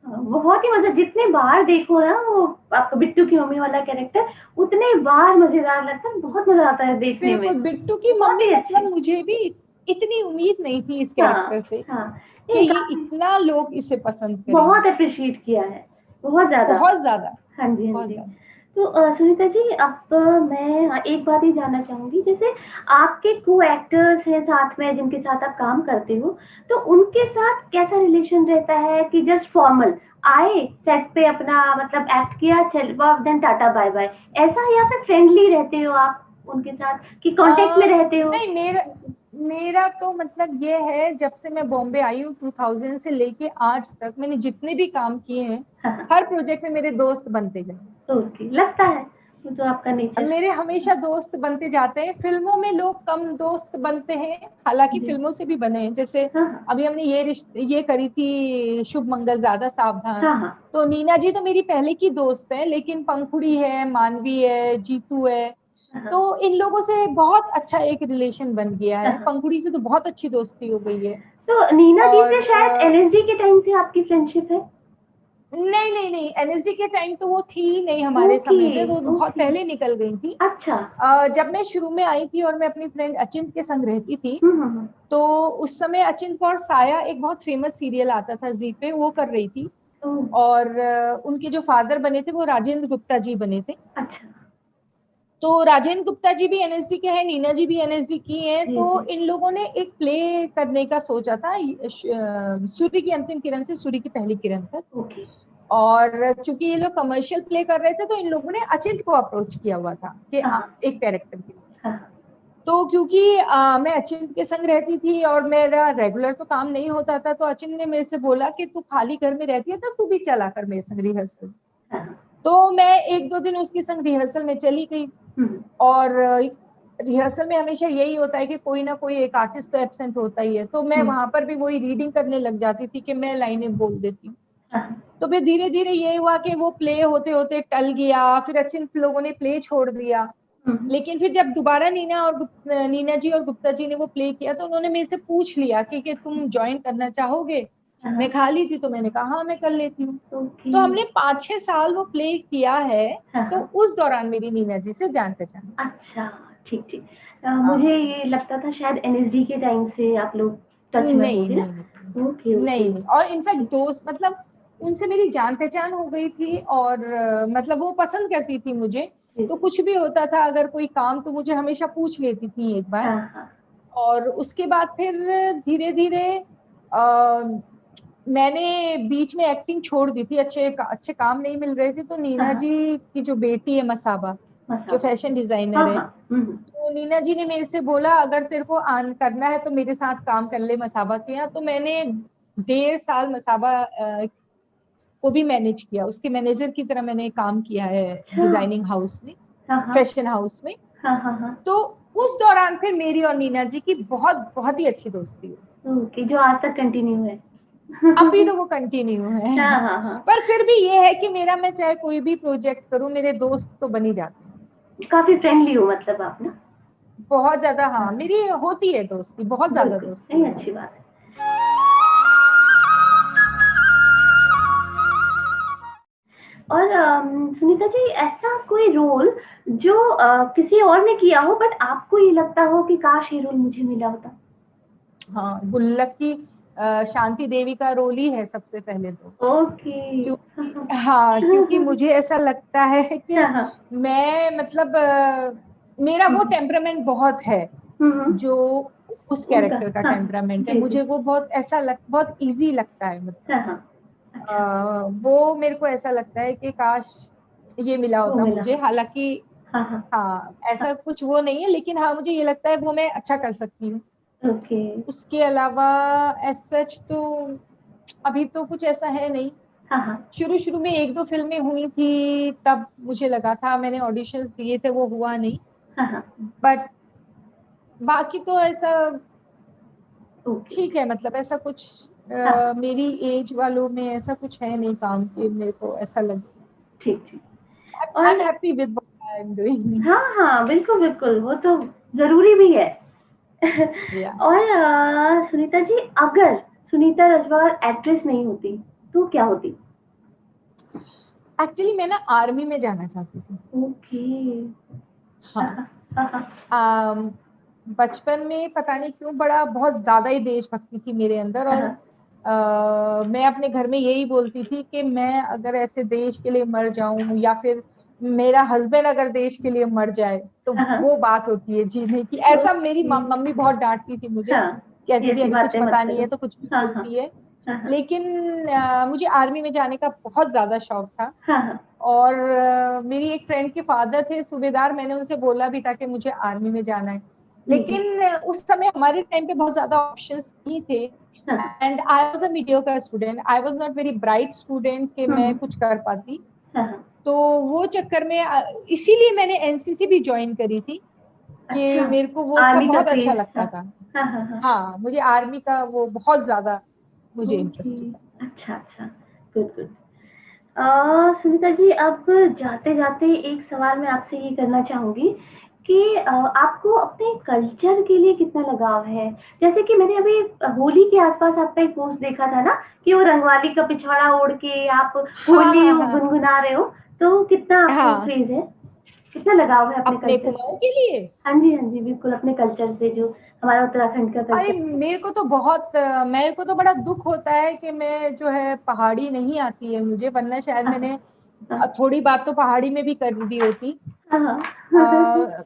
बहुत ही मजा, जितने बार देखो ना वो आपका बिट्टू की मम्मी वाला कैरेक्टर, उतने बार मजेदार लगता है, बहुत मजा आता है देखने में। बिल्कुल, बिट्टू की बहुत मम्मी ही मतलब अच्छे। मुझे भी इतनी उम्मीद नहीं थी इस कैरेक्टर हाँ से हाँ, कि नहीं ये काफी, इतना लोग इसे पसंद करेंगे। बहुत अप्रिशिएट किया है, बहुत ज्यादा। बहुत ज्यादा, हाँ जी, हाँ बहुत जी। ज्यादा। तो सुनीता जी, अब मैं एक बात ही जानना चाहूँगी, जैसे आपके को-एक्टर्स हैं साथ में जिनके साथ आप काम करते हो, तो उनके साथ कैसा रिलेशन रहता है कि जस्ट फॉर्मल, आए, सेट पे अपना मतलब एक्ट किया, चल देन टाटा बाय-बाय, ऐसा, या फिर फ्रेंडली रहते हो आप उनके साथ कि कॉन्टैक्ट में रहते हो? नहीं, मेरा मेरा तो मतलब ये है, जब से मैं बॉम्बे आई हूँ 2000 से लेके आज तक मैंने जितने भी काम किए हैं, हाँ, हाँ, हर प्रोजेक्ट में मेरे दोस्त बनते गए। ओके, लगता है, वो तो आपका अब नेचर। मेरे हमेशा दोस्त बनते जाते हैं। फिल्मों में लोग कम दोस्त बनते हैं, हालांकि जी, फिल्मों से भी बने हैं। जैसे हाँ, हाँ, अभी हमने ये करी थी शुभ मंगल ज्यादा सावधान, हाँ, हाँ, तो नीना जी तो मेरी पहले की दोस्त है, लेकिन पंखुड़ी है, मानवी है, जीतू है, हाँ, तो इन लोगों से बहुत अच्छा एक रिलेशन बन गया हाँ, है। हाँ। पंखुड़ी से तो बहुत अच्छी दोस्ती हो गई है। तो नीना जी से और शायद एनएसडी के टाइम से आपकी फ्रेंडशिप है? नहीं नहीं नहीं, एनएसडी के टाइम तो वो थी ही नहीं हमारे ओके, समय पे, वो बहुत ओके, पहले निकल गई थी। अच्छा। जब मैं शुरू में आई थी और मैं अपनी फ्रेंड अचिंत के संग रहती थी, हम्म। तो उस समय अचिंत और साया एक बहुत फेमस सीरियल आता था जी पे, वो कर रही थी। ओह, और उनके जो फादर बने थे वो राजेंद्र गुप्ता जी बने थे। अच्छा, तो राजेंद्र गुप्ता जी भी एनएसडी के हैं, नीना जी भी एनएसडी की हैं। जी, तो जी, इन लोगों ने एक प्ले करने का सोचा था, सूर्य की अंतिम किरण से सूर्य की पहली किरण तक। ओके, और क्योंकि ये लोग कमर्शियल प्ले कर रहे थे, तो इन लोगों ने अचिंत को अप्रोच किया हुआ था कि हाँ, एक कैरेक्टर के लिए। हाँ, हाँ, तो क्योंकि मैं अचिंत के संग रहती थी और मेरा रेगुलर तो काम नहीं होता था, तो अचिंत ने मेरे से बोला कि तू खाली घर में रहती है तो तू भी चला कर मेरे संग रिहर्सल। हाँ, हाँ, तो मैं एक दो दिन उसके संग रिहर्सल में चली गई। हम्म, और रिहर्सल में हमेशा यही होता है कि कोई ना कोई एक आर्टिस्ट तो एब्सेंट होता ही है, तो मैं हम्म, वहां पर भी वही रीडिंग करने लग जाती थी कि मैं लाइनें बोल देती हूँ। हाँ, तो फिर धीरे धीरे ये हुआ कि वो प्ले होते होते टल गया, फिर अचिंत लोगों ने प्ले छोड़ दिया। हम्म, लेकिन फिर जब दोबारा नीना जी और गुप्ता जी ने वो प्ले किया, तो उन्होंने मेरे से पूछ लिया कि तुम ज्वाइन करना चाहोगे। हाँ, मैं खाली थी तो मैंने कहा हाँ मैं कर लेती हूँ। ओके, तो हमने 5-6 साल वो प्ले किया है। हाँ, तो हाँ, उस दौरान मेरी नीना जी से जान पहचान। अच्छा, ठीक, ठीक। मुझे हाँ, ये लगता था शायद एनएसडी के टाइम से आप लोग टच में नहीं होंगे नहीं ना? नहीं ओके, ओके, नहीं नहीं। और इनफैक्ट दोस्त मतलब उनसे मेरी जान पहचान हो गई थी, और मतलब वो पसंद करती थी मुझे। जी, तो जी, कुछ भी होता था, अगर कोई काम, तो मुझे हमेशा पूछ लेती थी एक बार। हाँ, हाँ, और उसके बाद फिर धीरे धीरे मैंने बीच में एक्टिंग छोड़ दी थी, अच्छे अच्छे काम नहीं मिल रहे थे। तो हाँ, नीना हाँ, जी की जो बेटी है मसाबा, जो मसाला, फैशन हाँ, डिजाइनर है, हाँ, तो नीना जी ने मेरे से बोला अगर तेरे को आन करना है तो मेरे साथ काम कर ले मसाबा के यहाँ। तो मैंने 1.5 साल मसाबा को भी मैनेज किया, उसके मैनेजर की तरह मैंने काम किया है अच्छा, डिजाइनिंग हाउस में, हाँ, हाँ, फैशन हाउस में। हाँ, हाँ, हाँ, तो उस दौरान फिर मेरी और नीना जी की बहुत बहुत ही अच्छी दोस्ती हुई। ओके, जो आज तक कंटिन्यू है। अभी तो वो कंटिन्यू है। हाँ, हाँ, हाँ, पर फिर भी ये है कि मेरा, मैं चाहे कोई भी प्रोजेक्ट करूं, मेरे दोस्त तो बन ही जाते हैं। काफी फ्रेंडली हो मतलब आप ना? बहुत ज्यादा, हाँ, हाँ, मेरी होती है दोस्ती, बहुत ज्यादा बिल्कुल, दोस्ती नहीं, है अच्छी मेरी। बात है। और सुनीता जी, ऐसा कोई रोल जो किसी और ने किया हो बट आपको ये लगता हो कि काश ये रोल मुझे मिला होता? हाँ, गुल्लक की शांति देवी का रोल ही है सबसे पहले तो। ओके। हाँ, क्योंकि, हाँ, हाँ, क्योंकि मुझे ऐसा लगता है कि हाँ, हाँ, मैं मतलब मेरा वो हम्म, टेम्परामेंट बहुत है, जो उस उनका, कैरेक्टर का हाँ, टेम्परामेंट है। जी, जी, मुझे वो बहुत इजी लगता है, मतलब हाँ, हाँ, अच्छा, वो मेरे को ऐसा लगता है कि काश ये मिला वो होता मिला मुझे। हो, हालांकि हाँ, हाँ, हाँ, हाँ, ऐसा कुछ वो नहीं है, लेकिन हाँ मुझे ये लगता है वो मैं अच्छा कर सकती हूँ। ओके, उसके अलावा एज सच तो अभी तो कुछ ऐसा है नहीं। हाँ, हाँ, शुरू शुरू में एक दो फिल्में हुई थी, तब मुझे लगा था, मैंने ऑडिशंस दिए थे, वो हुआ नहीं। हाँ, हाँ, बट बाकी तो ऐसा ओके, ठीक है, मतलब ऐसा कुछ हाँ, हाँ, मेरी एज वालों में ऐसा कुछ है नहीं काम के मेरे को ऐसा लगे। ठीक, ठीक। आई एम और happy with what I am doing. हाँ, हाँ, बिल्कुल, बिल्कुल, वो तो जरूरी भी है। या और सुनीता जी, अगर सुनीता रजवार एक्ट्रेस नहीं होती तो क्या होती? एक्चुअली मैं ना आर्मी में जाना चाहती थी। ओके। हाँ। हाँ। अम, बचपन में पता नहीं क्यों बड़ा बहुत ज्यादा ही देशभक्ति थी मेरे अंदर, और मैं अपने घर में यही बोलती थी कि मैं अगर ऐसे देश के लिए मर जाऊं, या फिर मेरा हस्बैंड अगर देश के लिए मर जाए, तो वो बात होती है जीने की। ऐसा मेरी ओके। मम्मी बहुत डांटती थी मुझे, हाँ, कहती थी ऐसी अभी कुछ बातें मत पता नहीं करो। है तो कुछ भी हाँ हाँ। बोलती है। हाँ हाँ। लेकिन मुझे आर्मी में जाने का बहुत ज्यादा शौक था। हाँ हाँ। और मेरी एक फ्रेंड के फादर थे सूबेदार, मैंने उनसे बोला भी था कि मुझे आर्मी में जाना है। जी जी। लेकिन उस समय हमारे टाइम पे बहुत ज्यादा ऑप्शंस नहीं थे, हाँ। And I was a mediocre student, I was not very bright student कि मैं हम्म। कुछ कर पाती। हाँ हाँ। तो वो चक्कर में इसीलिए मैंने एनसीसी भी ज्वाइन करी थी, अच्छा, कि मेरे को वो सब आर्मी का बहुत अच्छा क्रेज था। लगता था। हाँ हाँ हाँ। हाँ, मुझे आर्मी का वो बहुत ज्यादा मुझे ओके। इंटरेस्ट था। अच्छा अच्छा। Good good. सुनीता जी, अब जाते जाते एक सवाल मैं आपसे ये करना चाहूंगी कि आपको अपने कल्चर के लिए कितना लगाव है? जैसे कि मैंने अभी होली के आसपास आपका एक पोस्ट देखा था ना, कि वो रंगवाली का पिछवाड़ा ओढ़ के आप हाँ होली हाँ वो हाँ गुनगुना रहे हो, तो कितना आपको हाँ। क्रेज है, कितना लगाव है अपने अपने कल्चर कुमाऊं से? के लिए, हाँ जी बिल्कुल, अपने कल्चर से, जो हमारा उत्तराखंड का अरे कल्चर है। मेरे को तो बहुत मेरे को तो बड़ा दुख होता है कि मैं जो है पहाड़ी नहीं आती है मुझे, वरना शायद हाँ मैंने हाँ थोड़ी बात तो पहाड़ी में भी कर दी होती। हाँ हाँ। अ,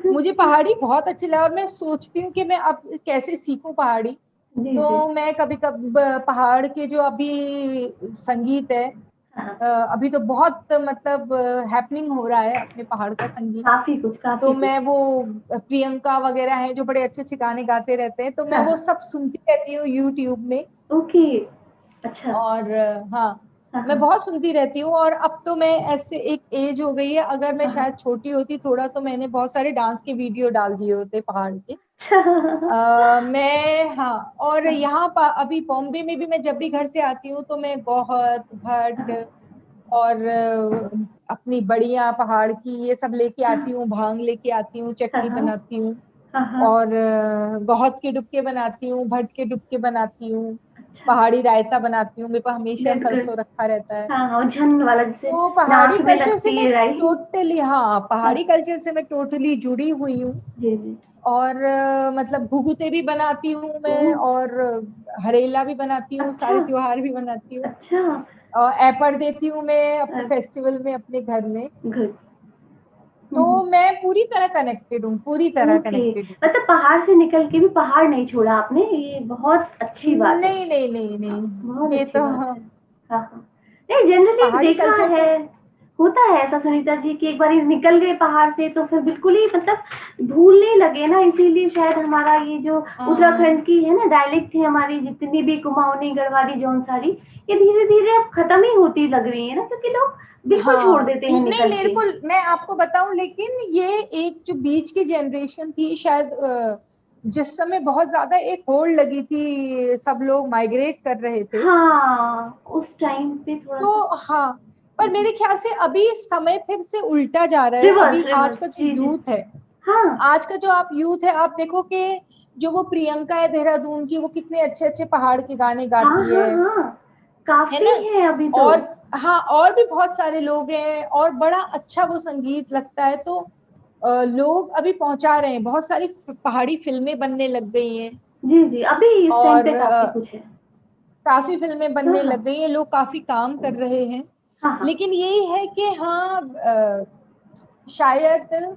मुझे पहाड़ी बहुत अच्छी लगा, और मैं सोचती हूँ कि मैं अब कैसे सीखूं पहाड़ी। जी जी। तो मैं कभी कभी पहाड़ के जो अभी संगीत है, हाँ, अभी तो बहुत मतलब हैपनिंग हो रहा है अपने पहाड़ का संगीत। काफी कुछ तो काफी कुछ। मैं वो प्रियंका वगैरह हैं जो बड़े अच्छे अच्छे गाने गाते रहते हैं, तो मैं हाँ वो हाँ। सब सुनती रहती हूँ यूट्यूब में। ओके। अच्छा। और हाँ, हाँ मैं हाँ। बहुत सुनती रहती हूँ। और अब तो मैं ऐसे एक एज हो गई है, अगर मैं हाँ हाँ। शायद छोटी होती थोड़ा तो मैंने बहुत सारे डांस के वीडियो डाल दिए होते पहाड़ के। अच्छा। हाँ मैं हाँ, और हाँ। यहाँ अभी बॉम्बे में भी मैं जब भी घर से आती हूँ तो मैं गौहत भट्ट हाँ और अपनी बढ़िया पहाड़ की ये सब लेके आती हूँ, भांग लेके आती हूँ, हाँ चटनी हाँ। बनाती हूँ। हाँ हाँ। और गौहत के डुबके बनाती हूँ, भट्ट के डुबके बनाती हूँ, अच्छा। पहाड़ी रायता बनाती हूँ, मेरे पास हमेशा गुड गुड। सरसों रखा रहता है। हाँ हाँ, और झन वाला जिसे तो पहाड़ी नाक में कल्चर से लगती मैं है, राइट? टोटली, हाँ हाँ। पहाड़ी कल्चर से मैं टोटली जुड़ी हुई हूँ। जी जी। और मतलब घुघुते भी बनाती हूँ ओ। मैं, और हरेला भी बनाती हूँ, अच्छा। सारे त्योहार भी बनाती हूँ। अच्छा। और एपर देती हूँ मैं अपने फेस्टिवल में अपने घर में। गुड। तो मैं पूरी तरह कनेक्टेड हूँ, पूरी तरह ओके, कनेक्टेड हूँ। मतलब पहाड़ से निकल के भी पहाड़ नहीं छोड़ा आपने, ये बहुत अच्छी बात है। नहीं नहीं नहीं हाँ, नहीं, बहुत ये अच्छी तो बात है। हाँ हाँ। नहीं, जनरली पहाड़ी देखा कल्चर है, तो होता है ऐसा सुनीता जी, कि एक बार निकल गए पहाड़ से तो फिर बिल्कुल ही मतलब भूलने लगे ना, इसीलिए शायद हमारा ये जो हाँ उत्तराखंड की है ना डायलेक्ट थी हमारी, जितनी भी कुमाऊनी गढ़वाली जौनसारी, ये धीरे धीरे अब खत्म ही होती लग रही है ना, क्योंकि लोग बिल्कुल छोड़ हाँ। देते हैं नहीं, निकल मेरे के। को, मैं आपको बताऊं, लेकिन ये एक जो बीच की जनरेशन थी शायद, जिस समय बहुत ज्यादा एक होड़ लगी थी, सब लोग माइग्रेट कर रहे थे। हाँ, उस टाइम पे थोड़ा सा। तो हाँ, पर मेरे ख्याल से अभी समय फिर से उल्टा जा रहा है। रिवर्स अभी आज रिवर्स, का जो जी जी। यूथ है, हाँ आज का जो आप यूथ है, आप देखो कि जो वो प्रियंका है देहरादून की, वो कितने अच्छे अच्छे पहाड़ के गाने हाँ गाती हाँ हाँ, है काफी ना। है अभी तो। और हाँ, और भी बहुत सारे लोग हैं, और बड़ा अच्छा वो संगीत लगता है। तो लोग अभी पहुंचा रहे हैं, बहुत सारी पहाड़ी फिल्में बनने लग गई हैं। जी जी, अभी इस टाइम और पे काफी कुछ है। काफी फिल्में हाँ बनने हाँ। लग गई हैं, लोग काफी काम कर रहे हैं। हाँ हाँ। लेकिन यही है कि हाँ, शायद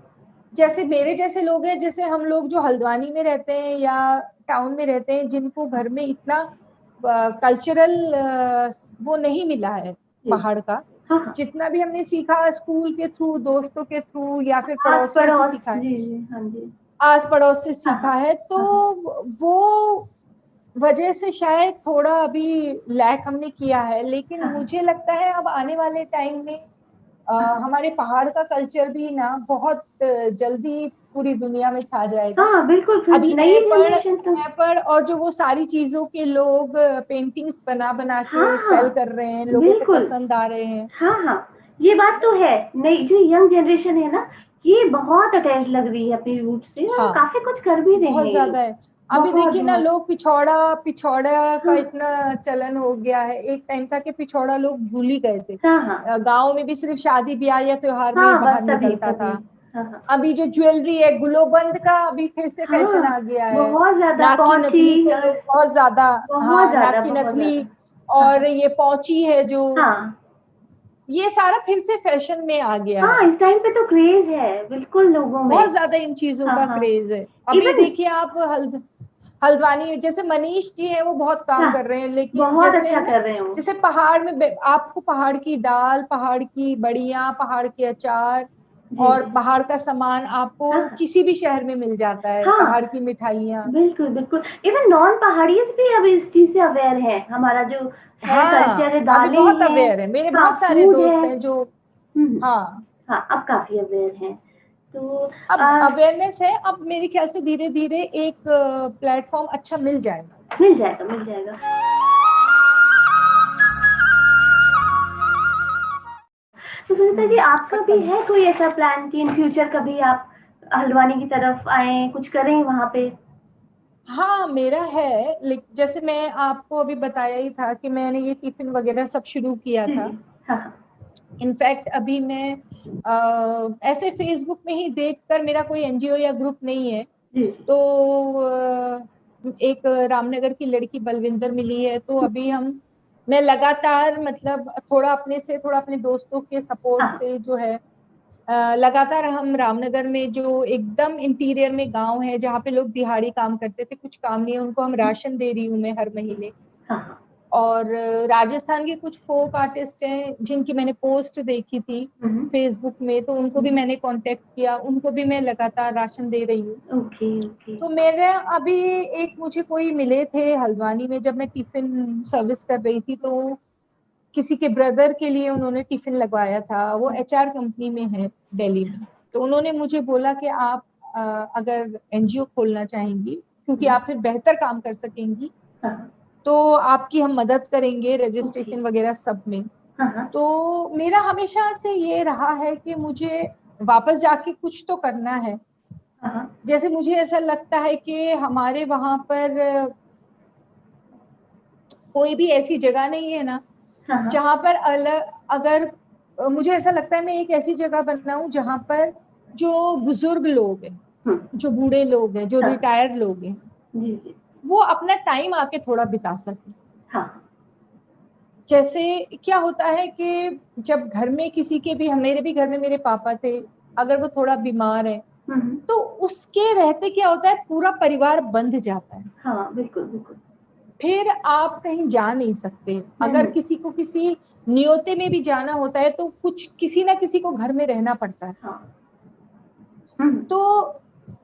जैसे मेरे जैसे लोग हैं, जैसे हम लोग जो हल्द्वानी में रहते हैं या टाउन में रहते हैं, जिनको घर में इतना कल्चरल वो नहीं मिला है जी। पहाड़ का, हाँ हाँ। जितना भी हमने सीखा स्कूल के थ्रू, दोस्तों के थ्रू, या फिर आस पड़ोसियों से पड़ोस, सीखा है, जी जी, हाँ जी। आस पड़ोस से हाँ हाँ। सीखा है, तो हाँ हाँ। वो वजह से शायद थोड़ा अभी लैक हमने किया है। लेकिन हाँ हाँ। मुझे लगता है अब आने वाले टाइम में हाँ हाँ। हमारे पहाड़ का कल्चर भी ना बहुत जल्दी पूरी दुनिया में छा जाएगा। हाँ, बिल्कुल, अभी फिर नई एपड़ जनरेशन तो। एपड़ और जो वो सारी चीजों के लोग पेंटिंग्स बना बना हाँ के हाँ, सेल कर रहे हैं, लोगों को बिल्कुल। पसंद आ रहे हैं, हाँ हाँ, ये है बात ना। तो है। नई जो यंग जनरेशन है ना, ये बहुत अटैच लग रही है अपनी रूट से, और हाँ, काफी कुछ कर भी रहे बहुत हैं ये ज्यादा लोग। है। अभी बहुत देखिए ना, बहुत। लोग पिछौड़ा पिछौड़ा का हाँ इतना चलन हो गया है। एक टाइम था कि पिछौड़ा लोग भूल ही गए थे। हाँ हाँ गांव में भी सिर्फ शादी ब्याह या त्योहार में हाँ, बाहर बस तभी निकलता तभी। था। हाँ हाँ अभी जो ज्वेलरी है, गुलोबंद का अभी फिर से फैशन हाँ, आ गया है। बहुत ज्यादा नाक की पहुंची नथनी को लोग बहुत ज्यादा, बहुत हाँ, नाक ज्यादा की बहुत नथनी ज्यादा। हाँ और हाँ ये पौची है जो, हाँ ये सारा फिर से फैशन में आ गया हाँ, है। इस टाइम पे तो क्रेज है बिल्कुल लोगों में। बहुत ज्यादा इन चीजों हाँ का हाँ, क्रेज है। अभी इवन। देखिए आप हल्द्वानी जैसे मनीष जी हैं, वो बहुत काम हाँ, कर रहे हैं, लेकिन बहुत जैसे अच्छा है ना, कर रहे हो। जैसे पहाड़ में आपको पहाड़ की दाल, पहाड़ की बढ़िया, पहाड़ के अचार जी और जी। पहाड़ का सामान हाँ आपको हाँ किसी भी शहर में मिल जाता है, हाँ, पहाड़ की मिठाइयाँ। बिल्कुल बिल्कुल। इवन नॉन पहाड़ीज भी अब इस चीज से अवेयर है, हमारा जो है कल्चर हाँ, है, अभी दालें बहुत हैं। अवेयर है, मेरे हाँ, बहुत सारे फूड है। दोस्त हैं जो, हाँ, हाँ, अब काफी अवेयर है। तो अब अवेयरनेस है। अब मेरे ख्याल से धीरे धीरे एक प्लेटफॉर्म अच्छा मिल जाएगा। मिल जाएगा मिल जाएगा। तो सुनीता जी, आपका भी पक्का। है कोई ऐसा प्लान कि इन फ्यूचर कभी आप हल्द्वानी की तरफ आए, कुछ करें वहां पे? हाँ, मेरा है। लेकिन जैसे मैं आपको अभी बताया ही था कि मैंने ये टिफिन वगैरह सब शुरू किया जी था। जी। हाँ हाँ। इनफैक्ट अभी मैं ऐसे फेसबुक में ही देखकर, मेरा कोई एनजीओ या ग्रुप नहीं है, जी जी। तो एक रामनगर की लड़की बलविंदर मिली है, तो अभी मैं लगातार, मतलब थोड़ा अपने से, थोड़ा अपने दोस्तों के सपोर्ट हाँ से जो है, लगातार हम रामनगर में जो एकदम इंटीरियर में गांव है, जहाँ पे लोग दिहाड़ी काम करते थे, कुछ काम नहीं है, उनको हम राशन दे रही हूँ मैं हर महीने। हाँ हाँ। और राजस्थान के कुछ फोक आर्टिस्ट हैं जिनकी मैंने पोस्ट देखी थी हम्म, फेसबुक में, तो उनको भी मैंने कांटेक्ट किया, उनको भी मैं लगातार राशन दे रही हूँ। Okay okay. तो मेरे अभी एक मुझे कोई मिले थे हल्द्वानी में, जब मैं टिफिन सर्विस कर रही थी, तो किसी के ब्रदर के लिए उन्होंने टिफिन लगवाया था, वो एचआर कंपनी में है दिल्ली में। तो उन्होंने मुझे बोला कि आप अगर एनजीओ खोलना चाहेंगी, क्योंकि आप फिर बेहतर काम कर सकेंगी, हाँ हाँ, तो आपकी हम मदद करेंगे ओके। रजिस्ट्रेशन वगैरह सब में। हाँ हाँ तो मेरा हमेशा से ये रहा है कि मुझे वापस जाके कुछ तो करना है। हाँ हाँ जैसे मुझे ऐसा लगता है कि हमारे वहां पर कोई भी ऐसी जगह नहीं है ना, हाँ हाँ, जहां पर अलग, अगर मुझे ऐसा लगता है मैं एक ऐसी जगह बनाऊं जहां पर जो बुजुर्ग लोग हैं, जो बूढ़े लोग हैं, जो हाँ, रिटायर्ड लोग हैं, जी जी। वो अपना टाइम आके थोड़ा बिता सके। हाँ जैसे क्या होता है कि जब घर में किसी के भी, मेरे भी घर में मेरे पापा थे, अगर वो थोड़ा बीमार है, तो उसके रहते क्या होता है, पूरा परिवार बंध जाता है। हाँ, बिल्कुल बिल्कुल। फिर आप कहीं जा नहीं सकते। अगर नहीं। किसी को किसी न्योते में भी जाना होता है, तो कुछ किसी ना किसी को घर में रहना पड़ता है। हाँ। तो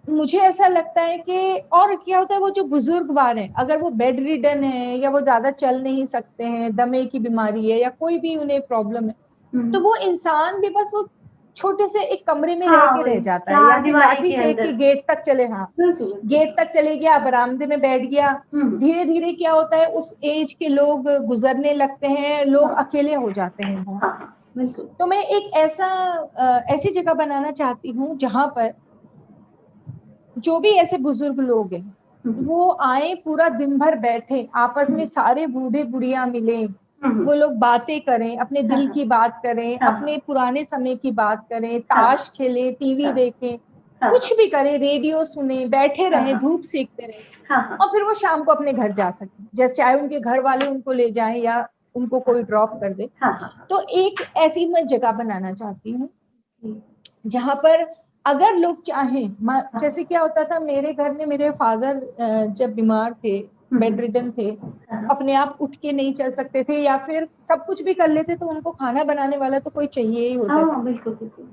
मुझे ऐसा लगता है कि, और क्या होता है, वो जो बुजुर्ग वार हैं, अगर वो बेड रिडन है या वो ज्यादा चल नहीं सकते हैं, दमे की बीमारी है या कोई भी उन्हें प्रॉब्लम है, तो वो इंसान भी बस वो छोटे से एक कमरे में रह हाँ, के रह वही जाता है, या चार फिर दीवारी लाठी के टेक के अंदर। गेट तक चले, हाँ, बिल्कुल बिल्कुल। गेट तक चले गया, बरामदे में बैठ गया। धीरे धीरे क्या होता है, उस एज के लोग गुजरने लगते हैं, लोग हाँ अकेले हो जाते हैं बहुत। हाँ हाँ, बिल्कुल। तो मैं एक ऐसी जगह बनाना चाहती हूँ जहां पर जो भी ऐसे बुजुर्ग लोग हैं, वो आए, पूरा दिन भर बैठे, आपस में सारे बूढ़े बुढ़िया मिले, वो लोग बातें करें, अपने हाँ दिल हाँ की बात करें, हाँ अपने पुराने समय की बात करें, हाँ ताश खेलें, टीवी हाँ देखें, हाँ कुछ भी करें, रेडियो सुने, बैठे हाँ रहें, हाँ धूप सेकते रहें, हाँ हाँ और फिर वो शाम को अपने घर जा सकें, जैसे चाहे उनके घर वाले उनको ले जाएं या उनको कोई ड्रॉप कर दे। हाँ हाँ तो एक ऐसी मैं जगह बनाना चाहती हूँ हाँ जहां पर अगर लोग चाहें, हाँ जैसे क्या होता था मेरे घर में, मेरे फादर जब बीमार थे, बेड रिडन थे, हाँ अपने आप उठ के नहीं चल सकते थे, या फिर सब कुछ भी कर लेते, तो उनको खाना बनाने वाला तो कोई चाहिए ही होता था। हाँ, बिल्कुल बिल्कुल।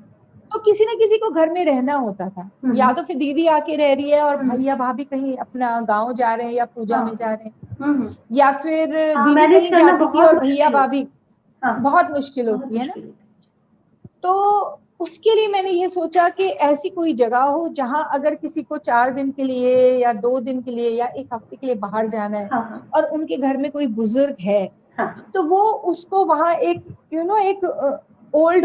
तो किसी ना किसी को घर में रहना होता था, या तो फिर दीदी आके रह रही है और भैया भाभी कहीं अपना गांव जा रहे हैं या पूजा हाँ में जा रहे हैं, हम्म, या फिर हाँ, दीदी मैनेज कहीं करना जाती थी बहुत और भैया मुश्किल होता भाभी, है। हाँ, बहुत मुश्किल बहुत होती है ना। मुश्किल होता तो उसके लिए मैंने ये सोचा कि ऐसी कोई जगह हो जहां अगर किसी को 4 दिन के लिए या 2 दिन के लिए या एक हफ्ते के लिए बाहर जाना है, है। हाँ हाँ और उनके घर में कोई बुजुर्ग है, हाँ तो वो उसको वहां एक एक ओल्ड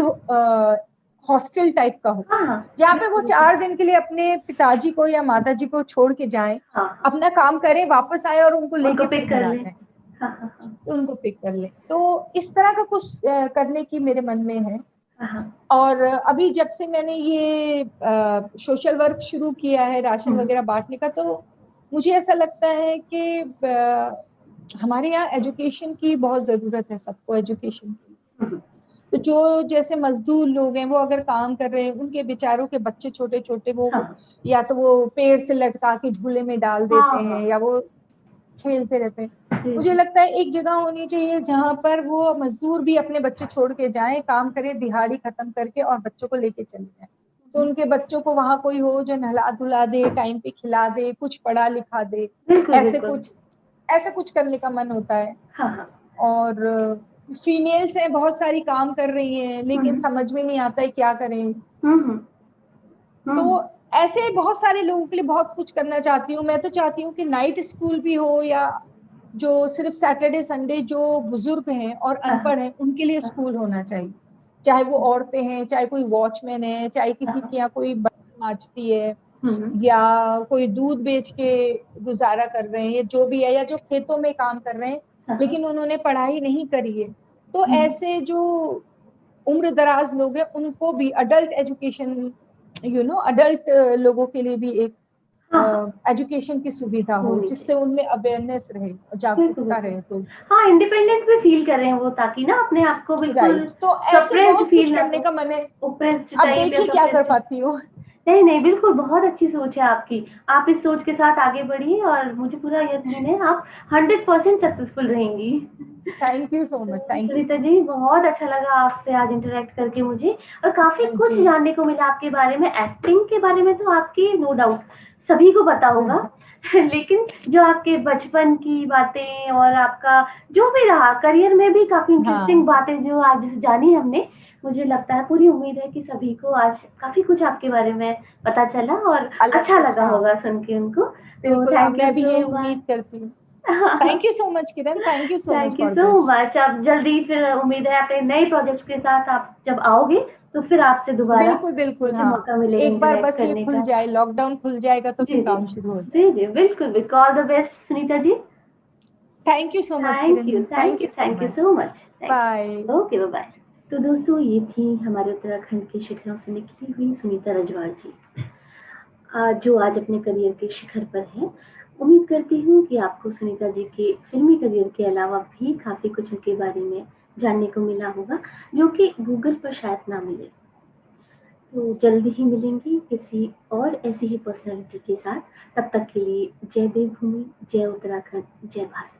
हॉस्टल टाइप का हो, हाँ हाँ जहाँ पे वो बिल्कुल, 4 दिन के लिए अपने पिताजी को या माताजी को छोड़ के जाएं, हाँ हाँ अपना काम करें, वापस आए और उनको उनको लेके फिर पिक घर कर आ ले। जाएं, हाँ हाँ हाँ तो उनको पिक कर ले। तो इस तरह का कुछ करने की मेरे मन में है। हाँ हाँ। और अभी जब से मैंने ये सोशल वर्क शुरू किया है, राशन हम्म, वगैरह बांटने का, तो मुझे ऐसा लगता है कि हमारे यहाँ एजुकेशन की बहुत जरूरत है, सबको एजुकेशन की। हम्म, तो जो जैसे मजदूर लोग हैं, वो अगर काम कर रहे हैं, उनके बेचारों के बच्चे छोटे छोटे, वो हाँ या तो वो पेड़ से लटका के झूले में डाल हाँ देते हैं, हाँ या वो खेलते रहते हैं। जी मुझे जी लगता है एक जगह होनी चाहिए जहां पर वो मजदूर भी अपने बच्चे छोड़ के जाएं, काम करे, दिहाड़ी खत्म करके, और बच्चों को लेके चले जाएं। तो उनके बच्चों को वहां कोई हो जो नहला धुला दे, टाइम पे खिला दे, कुछ पढ़ा लिखा दे। बिल्कुल ऐसे बिल्कुल। कुछ ऐसे कुछ करने का मन होता है। हाँ हाँ। और फीमेल्स हैं, बहुत सारी काम कर रही हैं, लेकिन हम्म समझ में नहीं आता है क्या करें। हम्म तो हम्म ऐसे बहुत सारे लोगों के लिए बहुत कुछ करना चाहती हूँ। मैं तो चाहती हूँ कि नाइट स्कूल भी हो, या जो सिर्फ सैटरडे संडे जो बुजुर्ग हैं और हाँ हाँ अनपढ़ हैं उनके लिए हाँ स्कूल होना चाहिए। चाहे वो औरतें हैं, चाहे कोई वॉचमैन है, चाहे हाँ किसी हाँ, के यहाँ कोई बर्तन मांजती है, हम्म या कोई दूध बेच के गुजारा कर रहे हैं, या जो भी है, या जो खेतों में काम कर रहे हैं, हाँ हाँ, लेकिन उन्होंने पढ़ाई नहीं करी है। तो हम्म, ऐसे जो उम्र दराज लोग हैं, उनको भी अडल्ट एजुकेशन, अडल्ट लोगों के लिए भी एक हाँ हाँ एजुकेशन की सुविधा हो, होनी जिससे चाहिए। उनमें अवेयरनेस रहे और बिल्कुल जागरूकता बिल्कुल। रहे। तो हाँ इंडिपेंडेंट भी फील कर रहे हैं वो, ताकि ना अपने आप को बिल्कुल राइट, तो ऐसे सप्रेस्ड बहुत कुछ फील ना करने हो, का मन है। ओप्रेस्ड अब टाइप या देखिए क्या कर सप्रेस्ड। पाती हूँ। नहीं नहीं बिल्कुल, बहुत अच्छी सोच है आपकी। आप इस सोच के साथ आगे बढ़िए और मुझे पूरा यकीन है आप 100% सक्सेसफुल रहेंगी। थैंक यू सो मच, तो thank you Sunita so ji much. बहुत अच्छा लगा आपसे आज इंटरेक्ट करके मुझे, और काफी हाँ कुछ जी। जानने को मिला आपके बारे में। एक्टिंग के बारे में तो आपकी नो डाउट सभी को पता होगा। लेकिन जो आपके बचपन की बातें और आपका जो भी रहा करियर में भी काफी इंटरेस्टिंग हाँ, बातें जो आज जानी हमने, मुझे लगता है पूरी उम्मीद है कि सभी को आज काफी कुछ आपके बारे में पता चला और अलग अच्छा कुछ, लगा हाँ होगा सुन के उनको। तो बिल्कुल, हाँ थैंक यू मैं भी सो ये मच। उम्मीद करती हूँ। Thank you so much Kiran, thank you so much thank you for so this. Much. आप जल्दी फिर उम्मीद है अपने नए प्रोजेक्ट्स के साथ आप जब आओगे तो फिर आपसे दोबारा बिल्कुल बिल्कुल, मुझे हाँ मौका मिलेगा एक बार इंटरेक्ट बस ये करने खुल का। जाए, लॉकडाउन खुल जाएगा तो जी फिर जी काम शुरू हो जी जाएगा। जी बिल्कुल बिल्कुल। All the best Sunita ji. Thank you so much Kiran, thank you so thank you much. So much. Bye. Thank okay bye bye. तो दोस्तों ये थी हमारे उत्तराखंड के शिखरों से निकली हुई सुनीता रजवाड़ जी, जो आज अपने करियर के शिखर पर है। उम्मीद करती हूँ कि आपको सुनीता जी के फिल्मी करियर के अलावा भी काफ़ी कुछ उनके बारे में जानने को मिला होगा, जो कि गूगल पर शायद ना मिले। तो जल्दी ही मिलेंगे किसी और ऐसी ही पर्सनैलिटी के साथ। तब तक के लिए जय देवभूमि, जय उत्तराखंड, जय भारत।